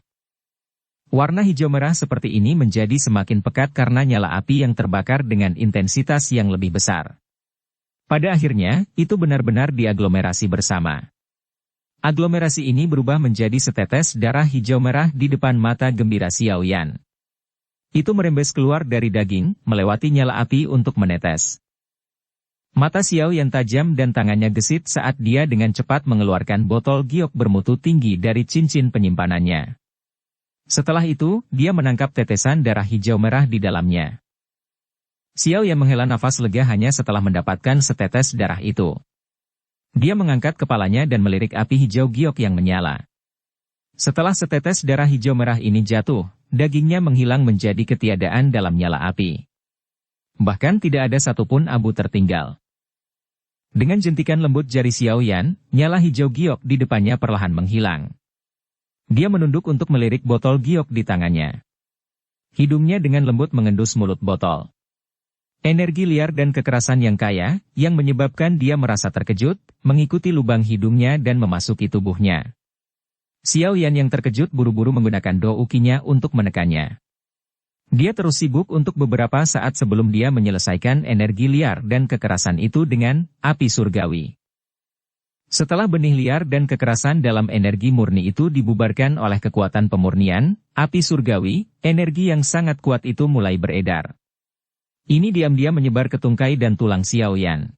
Warna hijau merah seperti ini menjadi semakin pekat karena nyala api yang terbakar dengan intensitas yang lebih besar. Pada akhirnya, itu benar-benar diaglomerasi bersama. Aglomerasi ini berubah menjadi setetes darah hijau merah di depan mata gembira Xiao Yan. Itu merembes keluar dari daging, melewati nyala api untuk menetes. Mata Xiao Yan tajam dan tangannya gesit saat dia dengan cepat mengeluarkan botol giok bermutu tinggi dari cincin penyimpanannya. Setelah itu, dia menangkap tetesan darah hijau merah di dalamnya. Xiao Yan menghela nafas lega hanya setelah mendapatkan setetes darah itu. Dia mengangkat kepalanya dan melirik api hijau giok yang menyala. Setelah setetes darah hijau merah ini jatuh, dagingnya menghilang menjadi ketiadaan dalam nyala api. Bahkan tidak ada satupun abu tertinggal. Dengan jentikan lembut jari Xiao Yan, nyala hijau giok di depannya perlahan menghilang. Dia menunduk untuk melirik botol giok di tangannya. Hidungnya dengan lembut mengendus mulut botol. Energi liar dan kekerasan yang kaya, yang menyebabkan dia merasa terkejut, mengikuti lubang hidungnya dan memasuki tubuhnya. Xiao Yan yang terkejut buru-buru menggunakan do ukinya untuk menekannya. Dia terus sibuk untuk beberapa saat sebelum dia menyelesaikan energi liar dan kekerasan itu dengan api surgawi. Setelah benih liar dan kekerasan dalam energi murni itu dibubarkan oleh kekuatan pemurnian, api surgawi, energi yang sangat kuat itu mulai beredar. Ini diam-diam menyebar ke tungkai dan tulang Xiao Yan.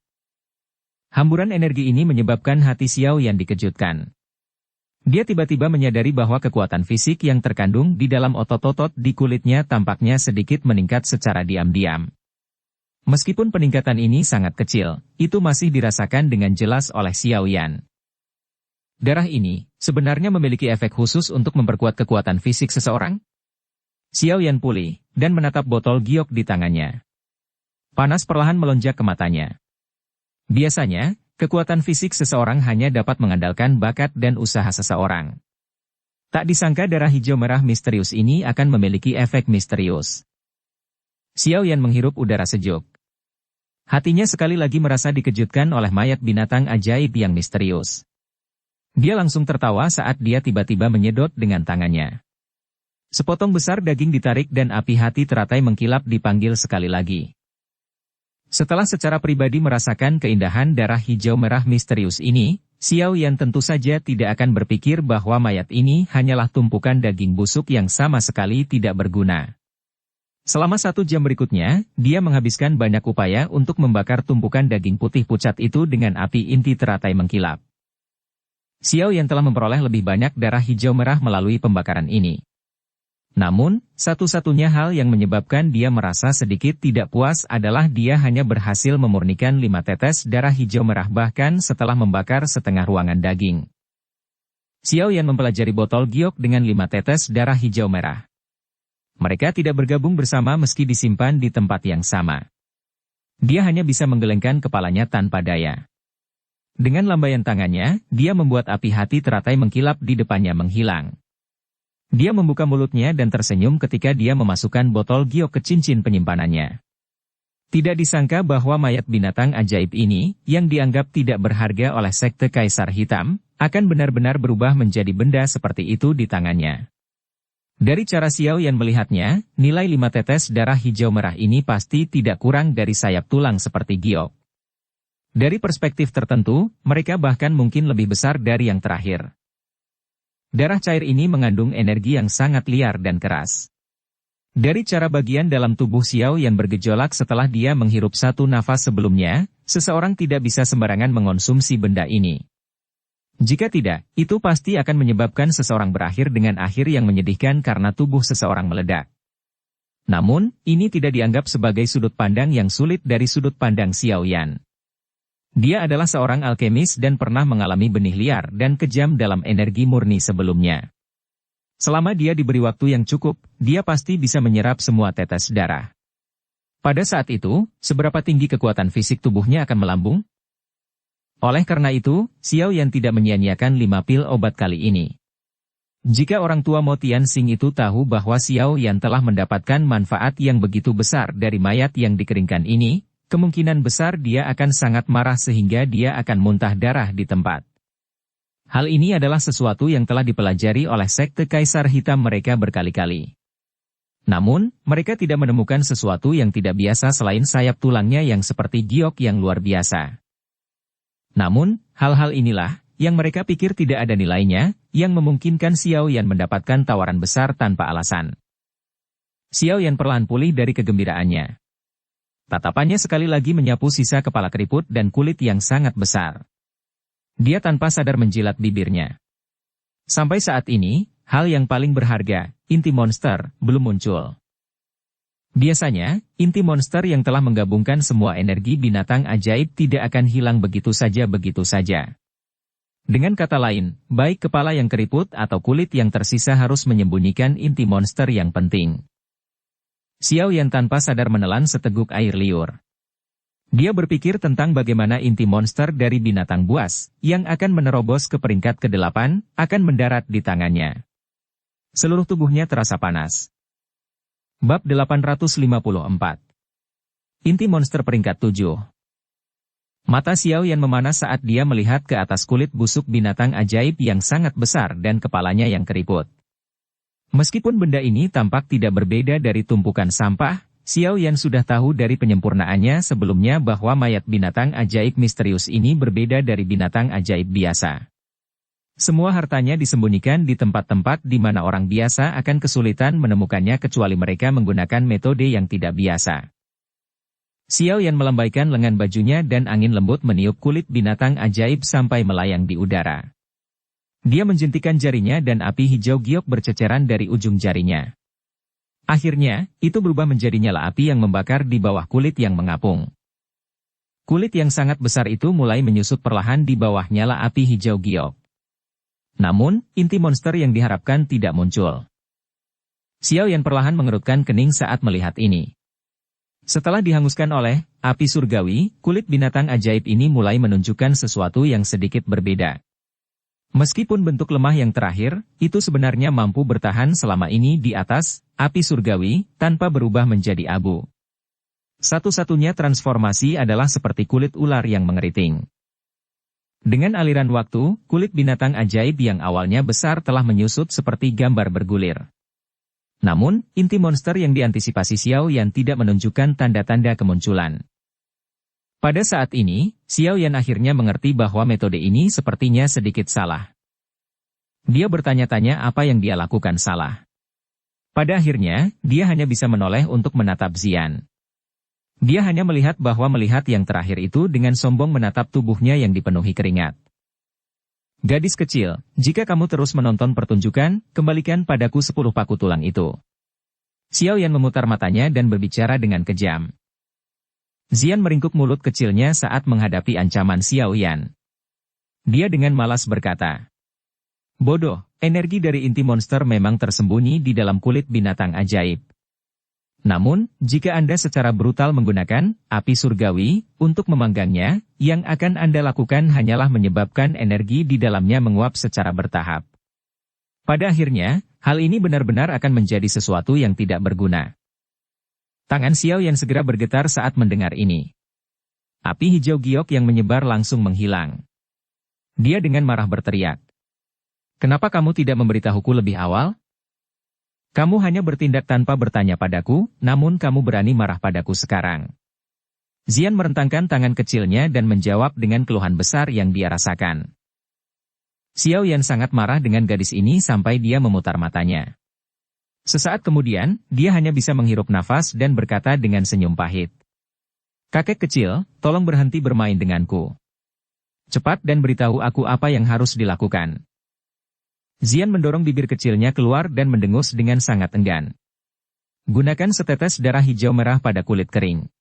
Hamburan energi ini menyebabkan hati Xiao Yan dikejutkan. Dia tiba-tiba menyadari bahwa kekuatan fisik yang terkandung di dalam otot-otot di kulitnya tampaknya sedikit meningkat secara diam-diam. Meskipun peningkatan ini sangat kecil, itu masih dirasakan dengan jelas oleh Xiao Yan. Darah ini sebenarnya memiliki efek khusus untuk memperkuat kekuatan fisik seseorang? Xiao Yan pulih dan menatap botol giok di tangannya. Panas perlahan melonjak ke matanya. Biasanya, kekuatan fisik seseorang hanya dapat mengandalkan bakat dan usaha seseorang. Tak disangka darah hijau merah misterius ini akan memiliki efek misterius. Xiao Yan menghirup udara sejuk. Hatinya sekali lagi merasa dikejutkan oleh mayat binatang ajaib yang misterius. Dia langsung tertawa saat dia tiba-tiba menyedot dengan tangannya. Sepotong besar daging ditarik dan api hati teratai mengkilap dipanggil sekali lagi. Setelah secara pribadi merasakan keindahan darah hijau merah misterius ini, Xiao Yan tentu saja tidak akan berpikir bahwa mayat ini hanyalah tumpukan daging busuk yang sama sekali tidak berguna. Selama 1 jam berikutnya, dia menghabiskan banyak upaya untuk membakar tumpukan daging putih pucat itu dengan api inti teratai mengkilap. Xiao Yan telah memperoleh lebih banyak darah hijau merah melalui pembakaran ini. Namun, satu-satunya hal yang menyebabkan dia merasa sedikit tidak puas adalah dia hanya berhasil memurnikan 5 tetes darah hijau merah bahkan setelah membakar setengah ruangan daging. Xiao Yan mempelajari botol giok dengan 5 tetes darah hijau merah. Mereka tidak bergabung bersama meski disimpan di tempat yang sama. Dia hanya bisa menggelengkan kepalanya tanpa daya. Dengan lambaian tangannya, dia membuat api hati teratai mengkilap di depannya menghilang. Dia membuka mulutnya dan tersenyum ketika dia memasukkan botol giok ke cincin penyimpanannya. Tidak disangka bahwa mayat binatang ajaib ini, yang dianggap tidak berharga oleh sekte Kaisar Hitam, akan benar-benar berubah menjadi benda seperti itu di tangannya. Dari cara Xiao Yan melihatnya, nilai 5 tetes darah hijau merah ini pasti tidak kurang dari sayap tulang seperti giok. Dari perspektif tertentu, mereka bahkan mungkin lebih besar dari yang terakhir. Darah cair ini mengandung energi yang sangat liar dan keras. Dari cara bagian dalam tubuh Xiao Yan bergejolak setelah dia menghirup 1 nafas sebelumnya, seseorang tidak bisa sembarangan mengonsumsi benda ini. Jika tidak, itu pasti akan menyebabkan seseorang berakhir dengan akhir yang menyedihkan karena tubuh seseorang meledak. Namun, ini tidak dianggap sebagai sudut pandang yang sulit dari sudut pandang Xiao Yan. Dia adalah seorang alkemis dan pernah mengalami benih liar dan kejam dalam energi murni sebelumnya. Selama dia diberi waktu yang cukup, dia pasti bisa menyerap semua tetes darah. Pada saat itu, seberapa tinggi kekuatan fisik tubuhnya akan melambung? Oleh karena itu, Xiao Yan tidak menyia-nyiakan 5 pil obat kali ini. Jika orang tua Mo Tianxing itu tahu bahwa Xiao Yan telah mendapatkan manfaat yang begitu besar dari mayat yang dikeringkan ini, kemungkinan besar dia akan sangat marah sehingga dia akan muntah darah di tempat. Hal ini adalah sesuatu yang telah dipelajari oleh sekte Kaisar Hitam mereka berkali-kali. Namun, mereka tidak menemukan sesuatu yang tidak biasa selain sayap tulangnya yang seperti giok yang luar biasa. Namun, hal-hal inilah yang mereka pikir tidak ada nilainya, yang memungkinkan Xiao Yan mendapatkan tawaran besar tanpa alasan. Xiao Yan perlahan pulih dari kegembiraannya. Tatapannya sekali lagi menyapu sisa kepala keriput dan kulit yang sangat besar. Dia tanpa sadar menjilat bibirnya. Sampai saat ini, hal yang paling berharga, inti monster, belum muncul. Biasanya, inti monster yang telah menggabungkan semua energi binatang ajaib tidak akan hilang begitu saja. Dengan kata lain, baik kepala yang keriput atau kulit yang tersisa harus menyembunyikan inti monster yang penting. Xiao Yan tanpa sadar menelan seteguk air liur. Dia berpikir tentang bagaimana inti monster dari binatang buas, yang akan menerobos ke peringkat ke-8, akan mendarat di tangannya. Seluruh tubuhnya terasa panas. Bab 854. Inti monster peringkat 7. Mata Xiao Yan memanas saat dia melihat ke atas kulit busuk binatang ajaib yang sangat besar dan kepalanya yang keriput. Meskipun benda ini tampak tidak berbeda dari tumpukan sampah, Xiao Yan sudah tahu dari penyempurnaannya sebelumnya bahwa mayat binatang ajaib misterius ini berbeda dari binatang ajaib biasa. Semua hartanya disembunyikan di tempat-tempat di mana orang biasa akan kesulitan menemukannya kecuali mereka menggunakan metode yang tidak biasa. Xiao Yan melambaikan lengan bajunya dan angin lembut meniup kulit binatang ajaib sampai melayang di udara. Dia menjentikan jarinya dan api hijau giok berceceran dari ujung jarinya. Akhirnya, itu berubah menjadi nyala api yang membakar di bawah kulit yang mengapung. Kulit yang sangat besar itu mulai menyusut perlahan di bawah nyala api hijau giok. Namun, inti monster yang diharapkan tidak muncul. Xiao Yan perlahan mengerutkan kening saat melihat ini. Setelah dihanguskan oleh api surgawi, kulit binatang ajaib ini mulai menunjukkan sesuatu yang sedikit berbeda. Meskipun bentuk lemah yang terakhir, itu sebenarnya mampu bertahan selama ini di atas api surgawi, tanpa berubah menjadi abu. Satu-satunya transformasi adalah seperti kulit ular yang mengeriting. Dengan aliran waktu, kulit binatang ajaib yang awalnya besar telah menyusut seperti gambar bergulir. Namun, inti monster yang diantisipasi Xiao Yan tidak menunjukkan tanda-tanda kemunculan. Pada saat ini, Xiao Yan akhirnya mengerti bahwa metode ini sepertinya sedikit salah. Dia bertanya-tanya apa yang dia lakukan salah. Pada akhirnya, dia hanya bisa menoleh untuk menatap Xian. Dia hanya melihat yang terakhir itu dengan sombong menatap tubuhnya yang dipenuhi keringat. Gadis kecil, jika kamu terus menonton pertunjukan, kembalikan padaku 10 paku tulang itu. Xiao Yan memutar matanya dan berbicara dengan kejam. Xian meringkuk mulut kecilnya saat menghadapi ancaman Xiao Yan. Dia dengan malas berkata, "Bodoh, energi dari inti monster memang tersembunyi di dalam kulit binatang ajaib. Namun, jika Anda secara brutal menggunakan api surgawi untuk memanggangnya, yang akan Anda lakukan hanyalah menyebabkan energi di dalamnya menguap secara bertahap. Pada akhirnya, hal ini benar-benar akan menjadi sesuatu yang tidak berguna." Tangan Xiao Yan segera bergetar saat mendengar ini. Api hijau giok yang menyebar langsung menghilang. Dia dengan marah berteriak, "Kenapa kamu tidak memberitahuku lebih awal? Kamu hanya bertindak tanpa bertanya padaku, namun kamu berani marah padaku sekarang." Xian merentangkan tangan kecilnya dan menjawab dengan keluhan besar yang dia rasakan. Xiao Yan sangat marah dengan gadis ini sampai dia memutar matanya. Sesaat kemudian, dia hanya bisa menghirup nafas dan berkata dengan senyum pahit, "Kakek kecil, tolong berhenti bermain denganku. Cepat dan beritahu aku apa yang harus dilakukan." Xian mendorong bibir kecilnya keluar dan mendengus dengan sangat enggan. Gunakan setetes darah hijau merah pada kulit kering.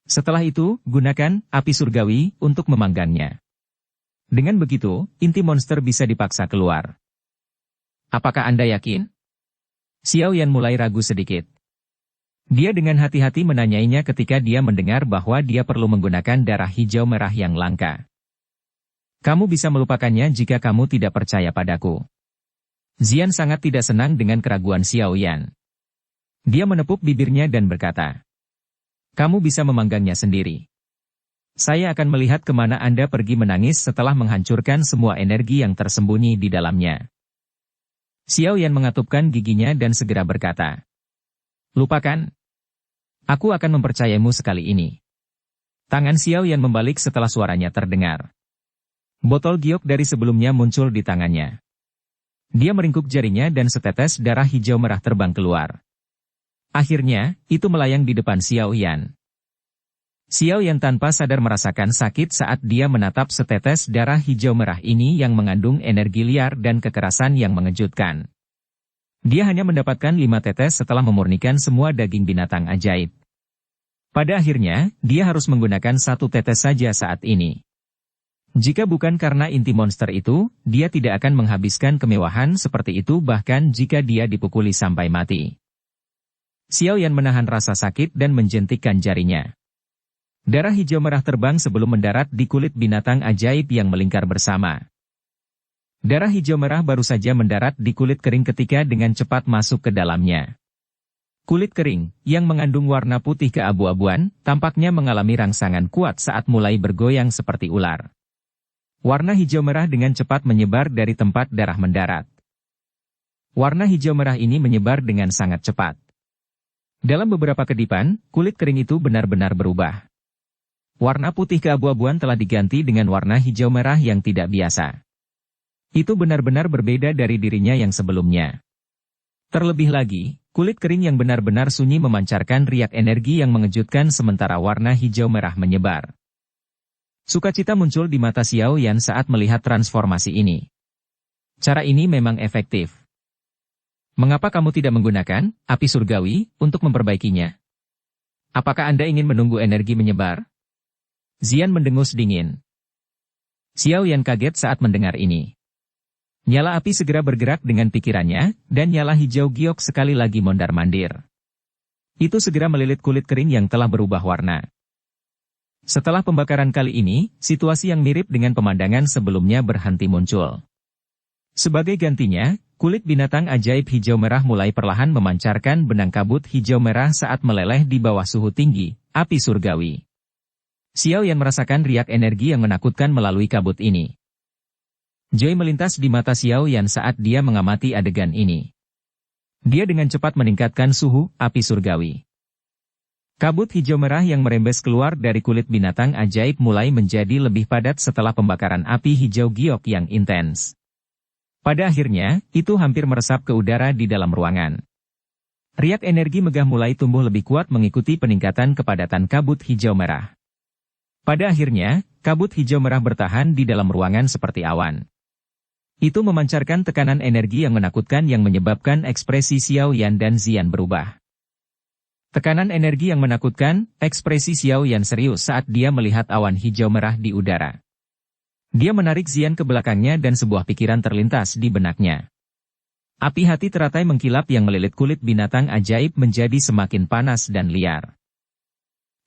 Setelah itu, gunakan api surgawi untuk memanggangnya. Dengan begitu, inti monster bisa dipaksa keluar. Apakah Anda yakin? Xiao Yan mulai ragu sedikit. Dia dengan hati-hati menanyainya ketika dia mendengar bahwa dia perlu menggunakan darah hijau merah yang langka. Kamu bisa melupakannya jika kamu tidak percaya padaku. Xian sangat tidak senang dengan keraguan Xiao Yan. Dia menepuk bibirnya dan berkata, "Kamu bisa memanggangnya sendiri. Saya akan melihat kemana Anda pergi menangis setelah menghancurkan semua energi yang tersembunyi di dalamnya." Xiao Yan mengatupkan giginya dan segera berkata, "Lupakan. Aku akan mempercayamu sekali ini." Tangan Xiao Yan membalik setelah suaranya terdengar. Botol giok dari sebelumnya muncul di tangannya. Dia meringkuk jarinya dan setetes darah hijau merah terbang keluar. Akhirnya, itu melayang di depan Xiao Yan. Xiao Yan tanpa sadar merasakan sakit saat dia menatap setetes darah hijau merah ini yang mengandung energi liar dan kekerasan yang mengejutkan. Dia hanya mendapatkan 5 tetes setelah memurnikan semua daging binatang ajaib. Pada akhirnya, dia harus menggunakan 1 tetes saja saat ini. Jika bukan karena inti monster itu, dia tidak akan menghabiskan kemewahan seperti itu bahkan jika dia dipukuli sampai mati. Xiao Yan menahan rasa sakit dan menjentikkan jarinya. Darah hijau merah terbang sebelum mendarat di kulit binatang ajaib yang melingkar bersama. Darah hijau merah baru saja mendarat di kulit kering ketika dengan cepat masuk ke dalamnya. Kulit kering, yang mengandung warna putih keabu-abuan, tampaknya mengalami rangsangan kuat saat mulai bergoyang seperti ular. Warna hijau merah dengan cepat menyebar dari tempat darah mendarat. Warna hijau merah ini menyebar dengan sangat cepat. Dalam beberapa kedipan, kulit kering itu benar-benar berubah. Warna putih keabu-abuan telah diganti dengan warna hijau merah yang tidak biasa. Itu benar-benar berbeda dari dirinya yang sebelumnya. Terlebih lagi, kulit kering yang benar-benar sunyi memancarkan riak energi yang mengejutkan sementara warna hijau merah menyebar. Sukacita muncul di mata Xiao Yan saat melihat transformasi ini. Cara ini memang efektif. Mengapa kamu tidak menggunakan api surgawi untuk memperbaikinya? Apakah Anda ingin menunggu energi menyebar? Xian mendengus dingin. Xiao Yan kaget saat mendengar ini. Nyala api segera bergerak dengan pikirannya, dan nyala hijau giok sekali lagi mondar-mandir. Itu segera melilit kulit kering yang telah berubah warna. Setelah pembakaran kali ini, situasi yang mirip dengan pemandangan sebelumnya berhenti muncul. Sebagai gantinya, kulit binatang ajaib hijau merah mulai perlahan memancarkan benang kabut hijau merah saat meleleh di bawah suhu tinggi, api surgawi. Xiao Yan merasakan riak energi yang menakutkan melalui kabut ini. Joy melintas di mata Xiao Yan saat dia mengamati adegan ini. Dia dengan cepat meningkatkan suhu api surgawi. Kabut hijau merah yang merembes keluar dari kulit binatang ajaib mulai menjadi lebih padat setelah pembakaran api hijau giok yang intens. Pada akhirnya, itu hampir meresap ke udara di dalam ruangan. Riak energi megah mulai tumbuh lebih kuat mengikuti peningkatan kepadatan kabut hijau merah. Pada akhirnya, kabut hijau merah bertahan di dalam ruangan seperti awan. Itu memancarkan tekanan energi yang menakutkan yang menyebabkan ekspresi Xiao Yan dan Zian berubah. Tekanan energi yang menakutkan, ekspresi Xiao Yan serius saat dia melihat awan hijau merah di udara. Dia menarik Zian ke belakangnya dan sebuah pikiran terlintas di benaknya. Api hati teratai mengkilap yang melilit kulit binatang ajaib menjadi semakin panas dan liar.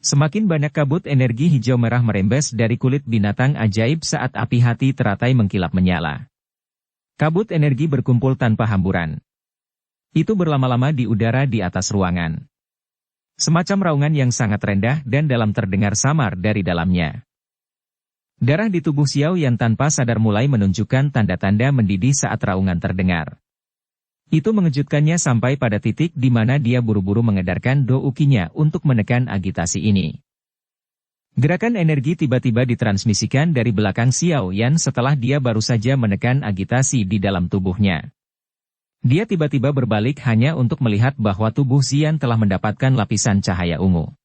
Semakin banyak kabut energi hijau merah merembes dari kulit binatang ajaib saat api hati teratai mengkilap menyala. Kabut energi berkumpul tanpa hamburan. Itu berlama-lama di udara di atas ruangan. Semacam raungan yang sangat rendah dan dalam terdengar samar dari dalamnya. Darah di tubuh Xiao Yan tanpa sadar mulai menunjukkan tanda-tanda mendidih saat raungan terdengar. Itu mengejutkannya sampai pada titik di mana dia buru-buru mengedarkan doukinya untuk menekan agitasi ini. Gerakan energi tiba-tiba ditransmisikan dari belakang Xiao Yan setelah dia baru saja menekan agitasi di dalam tubuhnya. Dia tiba-tiba berbalik hanya untuk melihat bahwa tubuh Zian telah mendapatkan lapisan cahaya ungu.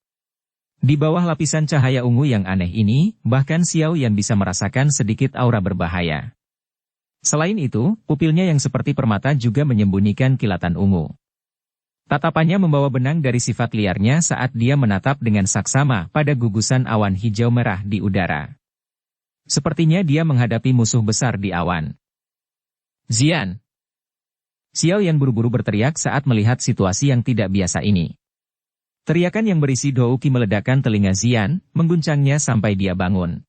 Di bawah lapisan cahaya ungu yang aneh ini, bahkan Xiao Yan bisa merasakan sedikit aura berbahaya. Selain itu, pupilnya yang seperti permata juga menyembunyikan kilatan ungu. Tatapannya membawa benang dari sifat liarnya saat dia menatap dengan saksama pada gugusan awan hijau merah di udara. Sepertinya dia menghadapi musuh besar di awan. Zian! Xiao Yan buru-buru berteriak saat melihat situasi yang tidak biasa ini. Teriakan yang berisi douki meledakkan telinga Zian, mengguncangnya sampai dia bangun.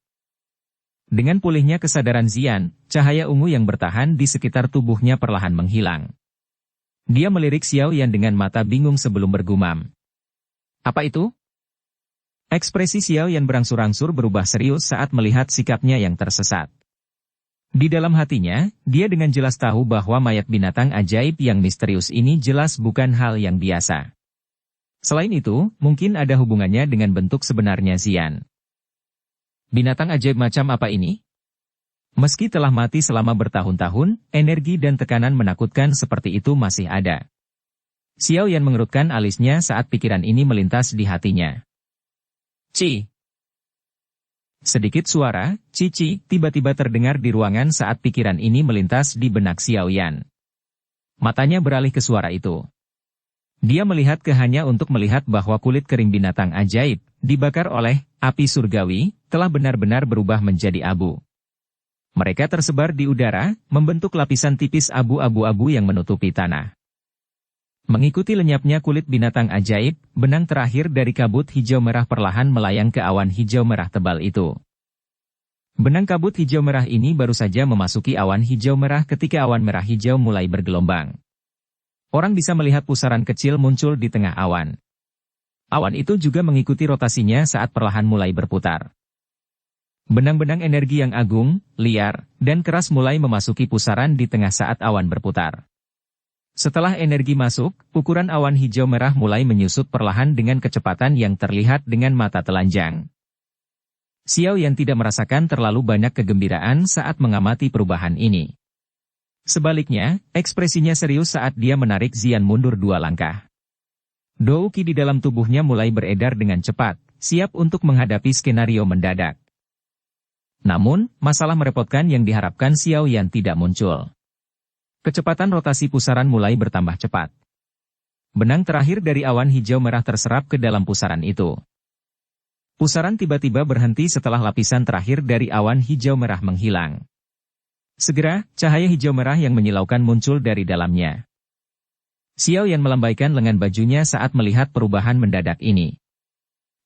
Dengan pulihnya kesadaran Zian, cahaya ungu yang bertahan di sekitar tubuhnya perlahan menghilang. Dia melirik Xiao Yan dengan mata bingung sebelum bergumam. Apa itu? Ekspresi Xiao Yan berangsur-angsur berubah serius saat melihat sikapnya yang tersesat. Di dalam hatinya, dia dengan jelas tahu bahwa mayat binatang ajaib yang misterius ini jelas bukan hal yang biasa. Selain itu, mungkin ada hubungannya dengan bentuk sebenarnya Zian. Binatang ajaib macam apa ini? Meski telah mati selama bertahun-tahun, energi dan tekanan menakutkan seperti itu masih ada. Xiao Yan mengerutkan alisnya saat pikiran ini melintas di hatinya. Ci! Sedikit suara, cici, tiba-tiba terdengar di ruangan saat pikiran ini melintas di benak Xiao Yan. Matanya beralih ke suara itu. Dia melihat ke hanya untuk melihat bahwa kulit kering binatang ajaib, dibakar oleh api surgawi, telah benar-benar berubah menjadi abu. Mereka tersebar di udara, membentuk lapisan tipis abu-abu yang menutupi tanah. Mengikuti lenyapnya kulit binatang ajaib, benang terakhir dari kabut hijau merah perlahan melayang ke awan hijau merah tebal itu. Benang kabut hijau merah ini baru saja memasuki awan hijau merah ketika awan merah hijau mulai bergelombang. Orang bisa melihat pusaran kecil muncul di tengah awan. Awan itu juga mengikuti rotasinya saat perlahan mulai berputar. Benang-benang energi yang agung, liar, dan keras mulai memasuki pusaran di tengah saat awan berputar. Setelah energi masuk, ukuran awan hijau merah mulai menyusut perlahan dengan kecepatan yang terlihat dengan mata telanjang. Xiao Yan tidak merasakan terlalu banyak kegembiraan saat mengamati perubahan ini. Sebaliknya, ekspresinya serius saat dia menarik Zian mundur 2 langkah. Douki di dalam tubuhnya mulai beredar dengan cepat, siap untuk menghadapi skenario mendadak. Namun, masalah merepotkan yang diharapkan Xiao Yan tidak muncul. Kecepatan rotasi pusaran mulai bertambah cepat. Benang terakhir dari awan hijau merah terserap ke dalam pusaran itu. Pusaran tiba-tiba berhenti setelah lapisan terakhir dari awan hijau merah menghilang. Segera, cahaya hijau merah yang menyilaukan muncul dari dalamnya. Xiao Yan melambaikan lengan bajunya saat melihat perubahan mendadak ini.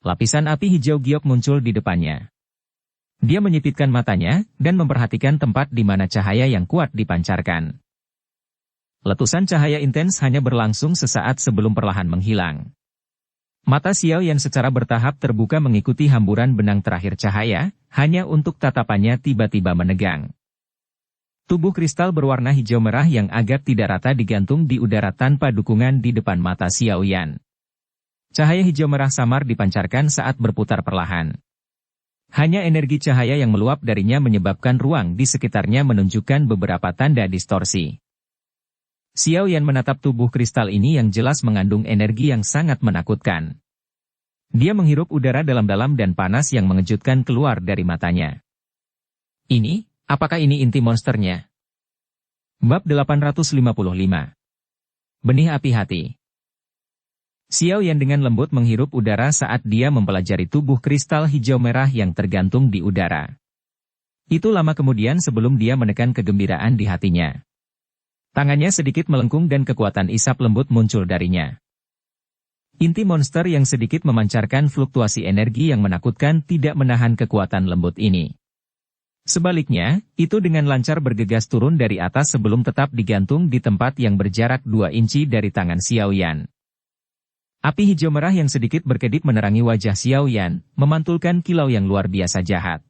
Lapisan api hijau giok muncul di depannya. Dia menyipitkan matanya, dan memperhatikan tempat di mana cahaya yang kuat dipancarkan. Letusan cahaya intens hanya berlangsung sesaat sebelum perlahan menghilang. Mata Xiao Yan secara bertahap terbuka mengikuti hamburan benang terakhir cahaya, hanya untuk tatapannya tiba-tiba menegang. Tubuh kristal berwarna hijau merah yang agak tidak rata digantung di udara tanpa dukungan di depan mata Xiao Yan. Cahaya hijau merah samar dipancarkan saat berputar perlahan. Hanya energi cahaya yang meluap darinya menyebabkan ruang di sekitarnya menunjukkan beberapa tanda distorsi. Xiao Yan menatap tubuh kristal ini yang jelas mengandung energi yang sangat menakutkan. Dia menghirup udara dalam-dalam dan panas yang mengejutkan keluar dari matanya. Apakah ini inti monsternya? Bab 855. Benih api hati. Xiao Yan dengan lembut menghirup udara saat dia mempelajari tubuh kristal hijau merah yang tergantung di udara. Itu lama kemudian sebelum dia menekan kegembiraan di hatinya. Tangannya sedikit melengkung dan kekuatan isap lembut muncul darinya. Inti monster yang sedikit memancarkan fluktuasi energi yang menakutkan tidak menahan kekuatan lembut ini. Sebaliknya, itu dengan lancar bergegas turun dari atas sebelum tetap digantung di tempat yang berjarak 2 inci dari tangan Xiao Yan. Api hijau merah yang sedikit berkedip menerangi wajah Xiao Yan, memantulkan kilau yang luar biasa jahat.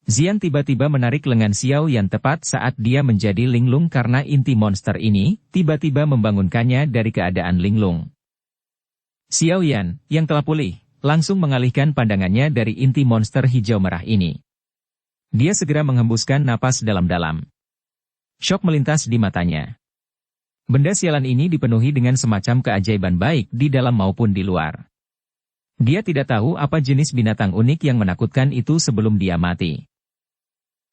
Xian tiba-tiba menarik lengan Xiao Yan tepat saat dia menjadi linglung karena inti monster ini tiba-tiba membangunkannya dari keadaan linglung. Xiao Yan, yang telah pulih, langsung mengalihkan pandangannya dari inti monster hijau merah ini. Dia segera menghembuskan napas dalam-dalam. Syok melintas di matanya. Benda sialan ini dipenuhi dengan semacam keajaiban baik di dalam maupun di luar. Dia tidak tahu apa jenis binatang unik yang menakutkan itu sebelum dia mati.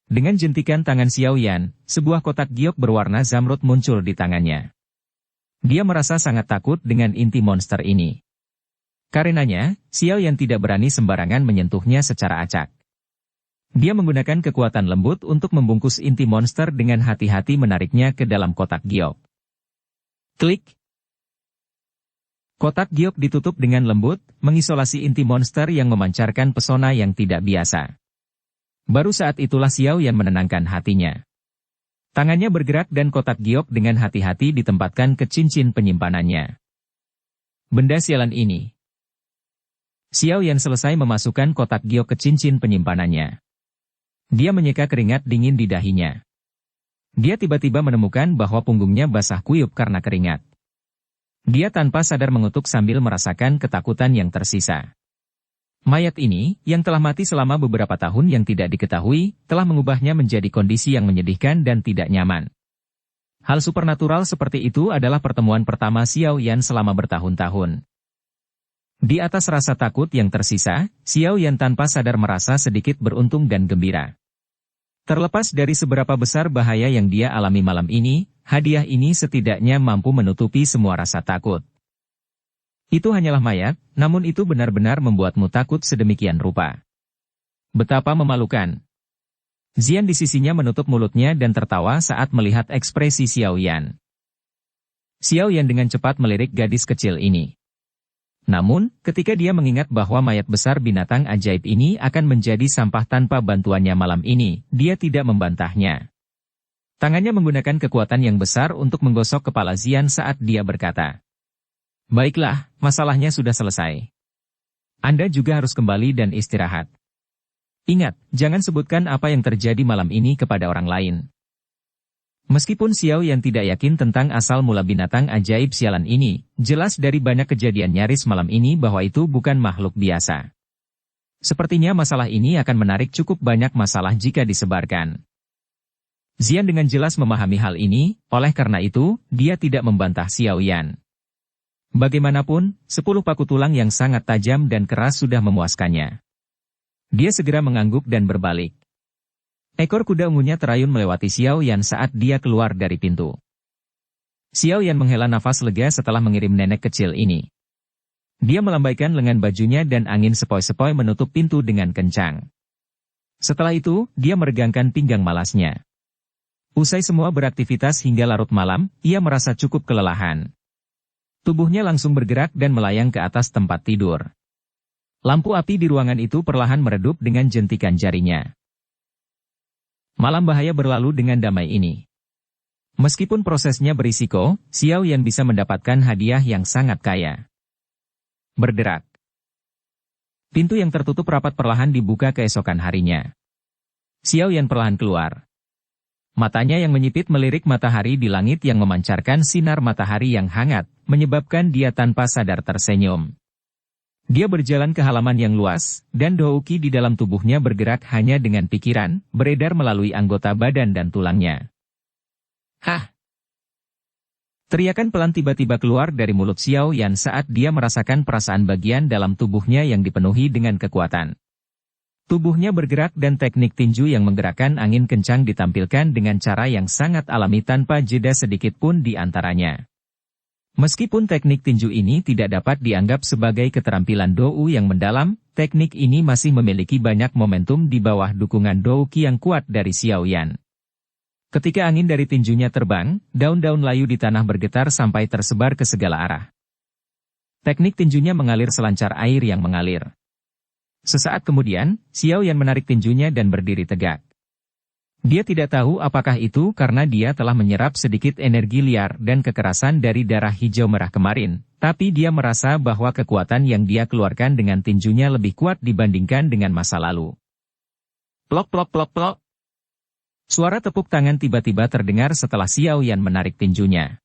Dengan jentikan tangan Xiao Yan, sebuah kotak giok berwarna zamrud muncul di tangannya. Dia merasa sangat takut dengan inti monster ini. Karenanya, Xiao Yan tidak berani sembarangan menyentuhnya secara acak. Dia menggunakan kekuatan lembut untuk membungkus inti monster dengan hati-hati menariknya ke dalam kotak giok. Klik! Kotak giok ditutup dengan lembut, mengisolasi inti monster yang memancarkan pesona yang tidak biasa. Baru saat itulah Xiao Yan menenangkan hatinya. Tangannya bergerak dan kotak giok dengan hati-hati ditempatkan ke cincin penyimpanannya. Benda sialan ini. Xiao Yan selesai memasukkan kotak giok ke cincin penyimpanannya. Dia menyeka keringat dingin di dahinya. Dia tiba-tiba menemukan bahwa punggungnya basah kuyup karena keringat. Dia tanpa sadar mengutuk sambil merasakan ketakutan yang tersisa. Mayat ini, yang telah mati selama beberapa tahun yang tidak diketahui, telah mengubahnya menjadi kondisi yang menyedihkan dan tidak nyaman. Hal supernatural seperti itu adalah pertemuan pertama Xiao Yan selama bertahun-tahun. Di atas rasa takut yang tersisa, Xiao Yan tanpa sadar merasa sedikit beruntung dan gembira. Terlepas dari seberapa besar bahaya yang dia alami malam ini, hadiah ini setidaknya mampu menutupi semua rasa takut. Itu hanyalah mayat, namun itu benar-benar membuatmu takut sedemikian rupa. Betapa memalukan. Xian di sisinya menutup mulutnya dan tertawa saat melihat ekspresi Xiao Yan. Xiao Yan dengan cepat melirik gadis kecil ini. Namun, ketika dia mengingat bahwa mayat besar binatang ajaib ini akan menjadi sampah tanpa bantuannya malam ini, dia tidak membantahnya. Tangannya menggunakan kekuatan yang besar untuk menggosok kepala Xian saat dia berkata, "Baiklah, masalahnya sudah selesai. Anda juga harus kembali dan istirahat. Ingat, jangan sebutkan apa yang terjadi malam ini kepada orang lain." Meskipun Xiao Yan tidak yakin tentang asal mula binatang ajaib sialan ini, jelas dari banyak kejadian nyaris malam ini bahwa itu bukan makhluk biasa. Sepertinya masalah ini akan menarik cukup banyak masalah jika disebarkan. Xian dengan jelas memahami hal ini, oleh karena itu, dia tidak membantah Xiao Yan. Bagaimanapun, 10 paku tulang yang sangat tajam dan keras sudah memuaskannya. Dia segera mengangguk dan berbalik. Ekor kuda ungunya terayun melewati Xiao Yan saat dia keluar dari pintu. Xiao Yan menghela nafas lega setelah mengirim nenek kecil ini. Dia melambaikan lengan bajunya dan angin sepoi-sepoi menutup pintu dengan kencang. Setelah itu, dia meregangkan pinggang malasnya. Usai semua beraktivitas hingga larut malam, ia merasa cukup kelelahan. Tubuhnya langsung bergerak dan melayang ke atas tempat tidur. Lampu api di ruangan itu perlahan meredup dengan jentikan jarinya. Malam bahaya berlalu dengan damai ini. Meskipun prosesnya berisiko, Xiao Yan bisa mendapatkan hadiah yang sangat kaya. Berderak. Pintu yang tertutup rapat perlahan dibuka keesokan harinya. Xiao Yan perlahan keluar. Matanya yang menyipit melirik matahari di langit yang memancarkan sinar matahari yang hangat, menyebabkan dia tanpa sadar tersenyum. Dia berjalan ke halaman yang luas, dan Douqi di dalam tubuhnya bergerak hanya dengan pikiran, beredar melalui anggota badan dan tulangnya. Hah! Teriakan pelan tiba-tiba keluar dari mulut Xiao Yan saat dia merasakan perasaan bagian dalam tubuhnya yang dipenuhi dengan kekuatan. Tubuhnya bergerak dan teknik tinju yang menggerakkan angin kencang ditampilkan dengan cara yang sangat alami tanpa jeda sedikit pun di antaranya. Meskipun teknik tinju ini tidak dapat dianggap sebagai keterampilan Dou yang mendalam, teknik ini masih memiliki banyak momentum di bawah dukungan Douqi yang kuat dari Xiao Yan. Ketika angin dari tinjunya terbang, daun-daun layu di tanah bergetar sampai tersebar ke segala arah. Teknik tinjunya mengalir selancar air yang mengalir. Sesaat kemudian, Xiao Yan menarik tinjunya dan berdiri tegak. Dia tidak tahu apakah itu karena dia telah menyerap sedikit energi liar dan kekerasan dari darah hijau merah kemarin, tapi dia merasa bahwa kekuatan yang dia keluarkan dengan tinjunya lebih kuat dibandingkan dengan masa lalu. Plok plok plok plok. Suara tepuk tangan tiba-tiba terdengar setelah Xiao Yan menarik tinjunya.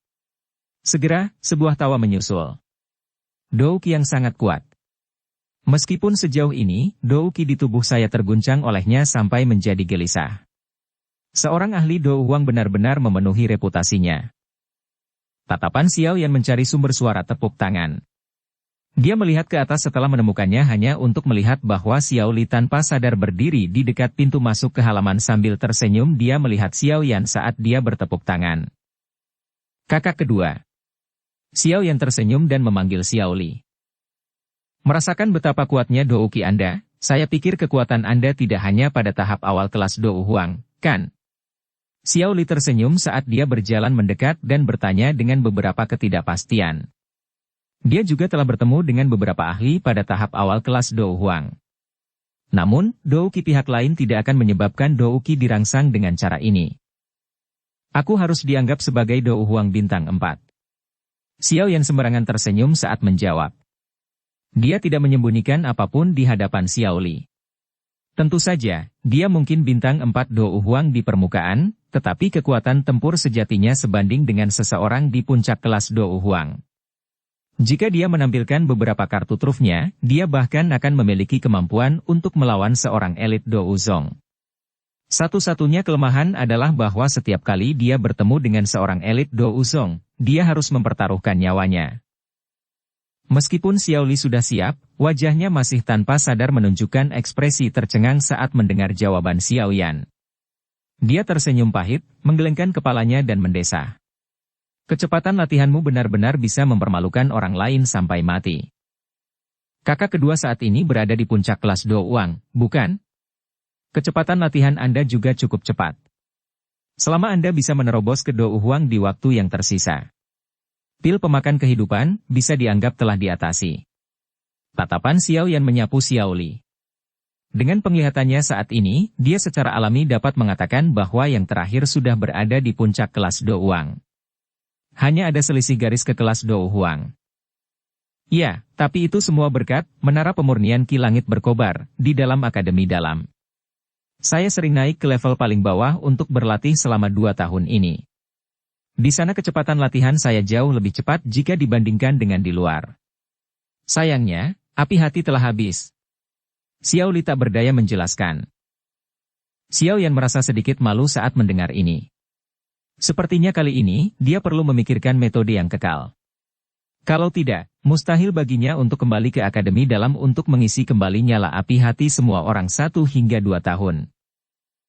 Segera, sebuah tawa menyusul. Douqi yang sangat kuat. Meskipun sejauh ini, Douqi di tubuh saya terguncang olehnya sampai menjadi gelisah. Seorang ahli Dou Huang benar-benar memenuhi reputasinya. Tatapan Xiao Yan mencari sumber suara tepuk tangan. Dia melihat ke atas setelah menemukannya hanya untuk melihat bahwa Xiao Li tanpa sadar berdiri di dekat pintu masuk ke halaman sambil tersenyum. Dia melihat Xiao Yan saat dia bertepuk tangan. Kakak kedua. Xiao Yan tersenyum dan memanggil Xiao Li. Merasakan betapa kuatnya Douqi Anda, saya pikir kekuatan Anda tidak hanya pada tahap awal kelas Dou Huang, kan? Xiao Li tersenyum saat dia berjalan mendekat dan bertanya dengan beberapa ketidakpastian. Dia juga telah bertemu dengan beberapa ahli pada tahap awal kelas Dou Huang. Namun, Douqi pihak lain tidak akan menyebabkan Douqi dirangsang dengan cara ini. Aku harus dianggap sebagai Dou Huang bintang 4. Xiao Yan sembarangan tersenyum saat menjawab. Dia tidak menyembunyikan apapun di hadapan Xiao Li. Tentu saja, dia mungkin bintang 4 Dou Huang di permukaan, tetapi kekuatan tempur sejatinya sebanding dengan seseorang di puncak kelas Dou Huang. Jika dia menampilkan beberapa kartu trufnya, dia bahkan akan memiliki kemampuan untuk melawan seorang elit Dou Zong. Satu-satunya kelemahan adalah bahwa setiap kali dia bertemu dengan seorang elit Dou Zong, dia harus mempertaruhkan nyawanya. Meskipun Xiao Li sudah siap, wajahnya masih tanpa sadar menunjukkan ekspresi tercengang saat mendengar jawaban Xiao Yan. Dia tersenyum pahit, menggelengkan kepalanya dan mendesah. Kecepatan latihanmu benar-benar bisa mempermalukan orang lain sampai mati. Kakak kedua saat ini berada di puncak kelas Dou Huang, bukan? Kecepatan latihan Anda juga cukup cepat. Selama Anda bisa menerobos ke Dou Huang di waktu yang tersisa. Pil pemakan kehidupan bisa dianggap telah diatasi. Tatapan Xiao Yan menyapu Xiao Li. Dengan penglihatannya saat ini, dia secara alami dapat mengatakan bahwa yang terakhir sudah berada di puncak kelas Dou Huang. Hanya ada selisih garis ke kelas Dou Huang. Ya, tapi itu semua berkat menara pemurnian Ki Langit berkobar di dalam Akademi Dalam. Saya sering naik ke level paling bawah untuk berlatih selama 2 tahun ini. Di sana kecepatan latihan saya jauh lebih cepat jika dibandingkan dengan di luar. Sayangnya, api hati telah habis. Xiao Li tak berdaya menjelaskan. Xiao Yan merasa sedikit malu saat mendengar ini. Sepertinya kali ini, dia perlu memikirkan metode yang kekal. Kalau tidak, mustahil baginya untuk kembali ke Akademi Dalam untuk mengisi kembali nyala api hati semua orang 1 hingga 2 tahun.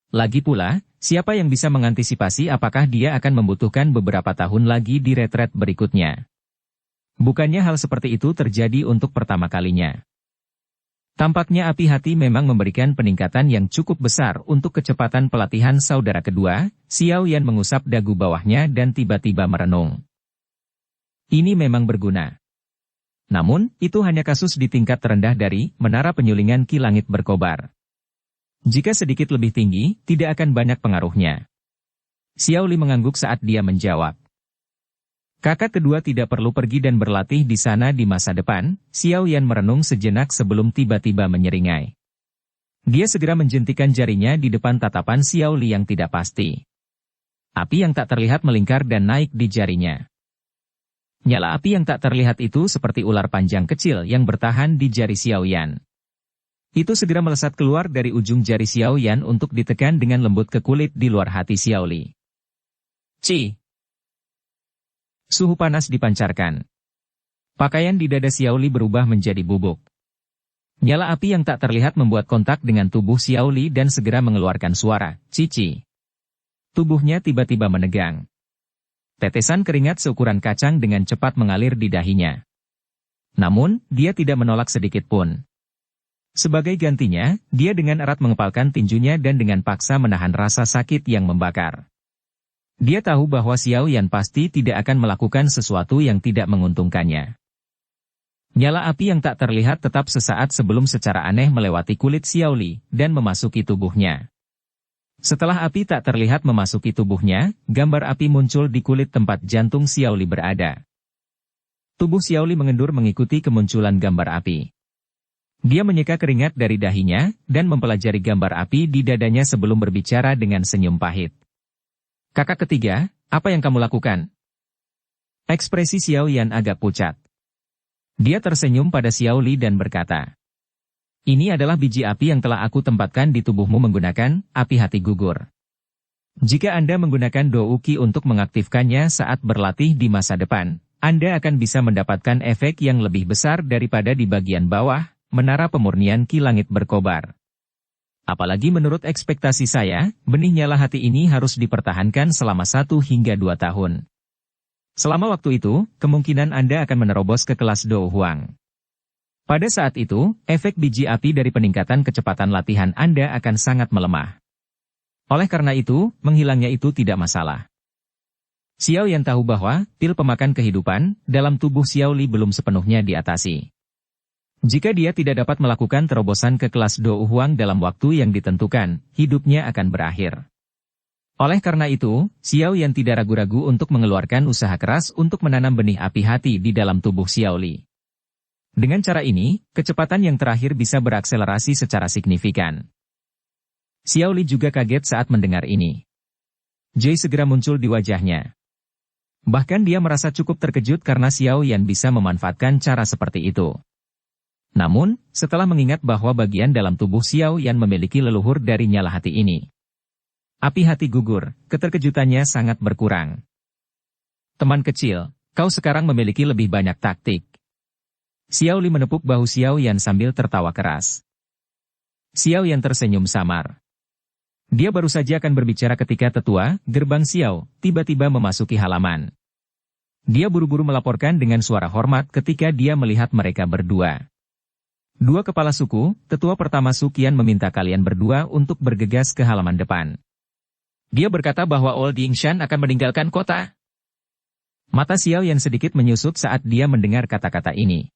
Lagi pula, siapa yang bisa mengantisipasi apakah dia akan membutuhkan beberapa tahun lagi di retret berikutnya? Bukannya hal seperti itu terjadi untuk pertama kalinya. Tampaknya Api Hati memang memberikan peningkatan yang cukup besar untuk kecepatan pelatihan saudara kedua. Xiao Yan mengusap dagu bawahnya dan tiba-tiba merenung. Ini memang berguna. Namun, itu hanya kasus di tingkat terendah dari menara penyulingan Ki Langit Berkobar. Jika sedikit lebih tinggi, tidak akan banyak pengaruhnya. Xiao Li mengangguk saat dia menjawab. Kakak kedua tidak perlu pergi dan berlatih di sana di masa depan. Xiao Yan merenung sejenak sebelum tiba-tiba menyeringai. Dia segera menjentikan jarinya di depan tatapan Xiao Li yang tidak pasti. Api yang tak terlihat melingkar dan naik di jarinya. Nyala api yang tak terlihat itu seperti ular panjang kecil yang bertahan di jari Xiao Yan. Itu segera melesat keluar dari ujung jari Xiao Yan untuk ditekan dengan lembut ke kulit di luar hati Xiao Li. Ci! Suhu panas dipancarkan. Pakaian di dada Xiao Li berubah menjadi bubuk. Nyala api yang tak terlihat membuat kontak dengan tubuh Xiao Li dan segera mengeluarkan suara, cici. Tubuhnya tiba-tiba menegang. Tetesan keringat seukuran kacang dengan cepat mengalir di dahinya. Namun, dia tidak menolak sedikit pun. Sebagai gantinya, dia dengan erat mengepalkan tinjunya dan dengan paksa menahan rasa sakit yang membakar. Dia tahu bahwa Xiao Yan pasti tidak akan melakukan sesuatu yang tidak menguntungkannya. Nyala api yang tak terlihat tetap sesaat sebelum secara aneh melewati kulit Xiao Li dan memasuki tubuhnya. Setelah api tak terlihat memasuki tubuhnya, gambar api muncul di kulit tempat jantung Xiao Li berada. Tubuh Xiao Li mengendur mengikuti kemunculan gambar api. Dia menyeka keringat dari dahinya, dan mempelajari gambar api di dadanya sebelum berbicara dengan senyum pahit. Kakak ketiga, apa yang kamu lakukan? Ekspresi Xiao Yan agak pucat. Dia tersenyum pada Xiao Li dan berkata, ini adalah biji api yang telah aku tempatkan di tubuhmu menggunakan api hati gugur. Jika Anda menggunakan Douki untuk mengaktifkannya saat berlatih di masa depan, Anda akan bisa mendapatkan efek yang lebih besar daripada di bagian bawah, menara pemurnian Ki Langit Berkobar. Apalagi menurut ekspektasi saya, benih nyala hati ini harus dipertahankan selama 1 hingga 2 tahun. Selama waktu itu, kemungkinan Anda akan menerobos ke kelas Dou Huang. Pada saat itu, efek biji api dari peningkatan kecepatan latihan Anda akan sangat melemah. Oleh karena itu, menghilangnya itu tidak masalah. Xiao Yan tahu bahwa pil pemakan kehidupan dalam tubuh Xiao Li belum sepenuhnya diatasi. Jika dia tidak dapat melakukan terobosan ke kelas Dou Huang dalam waktu yang ditentukan, hidupnya akan berakhir. Oleh karena itu, Xiao Yan tidak ragu-ragu untuk mengeluarkan usaha keras untuk menanam benih api hati di dalam tubuh Xiao Li. Dengan cara ini, kecepatan yang terakhir bisa berakselerasi secara signifikan. Xiao Li juga kaget saat mendengar ini. Joy segera muncul di wajahnya. Bahkan dia merasa cukup terkejut karena Xiao Yan bisa memanfaatkan cara seperti itu. Namun, setelah mengingat bahwa bagian dalam tubuh Xiao Yan memiliki leluhur dari nyala hati ini. Api hati gugur, keterkejutannya sangat berkurang. Teman kecil, kau sekarang memiliki lebih banyak taktik. Xiao Li menepuk bahu Xiao Yan sambil tertawa keras. Xiao Yan tersenyum samar. Dia baru saja akan berbicara ketika tetua, gerbang Xiao, tiba-tiba memasuki halaman. Dia buru-buru melaporkan dengan suara hormat ketika dia melihat mereka berdua. Dua kepala suku, tetua pertama Sukian meminta kalian berdua untuk bergegas ke halaman depan. Dia berkata bahwa Old Yingshan akan meninggalkan kota. Mata Xiao Yan sedikit menyusut saat dia mendengar kata-kata ini.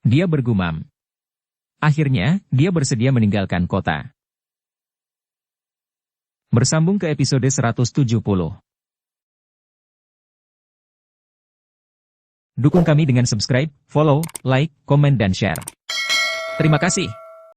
Dia bergumam. Akhirnya, dia bersedia meninggalkan kota. Bersambung ke episode 170. Dukung kami dengan subscribe, follow, like, komen dan share. Terima kasih.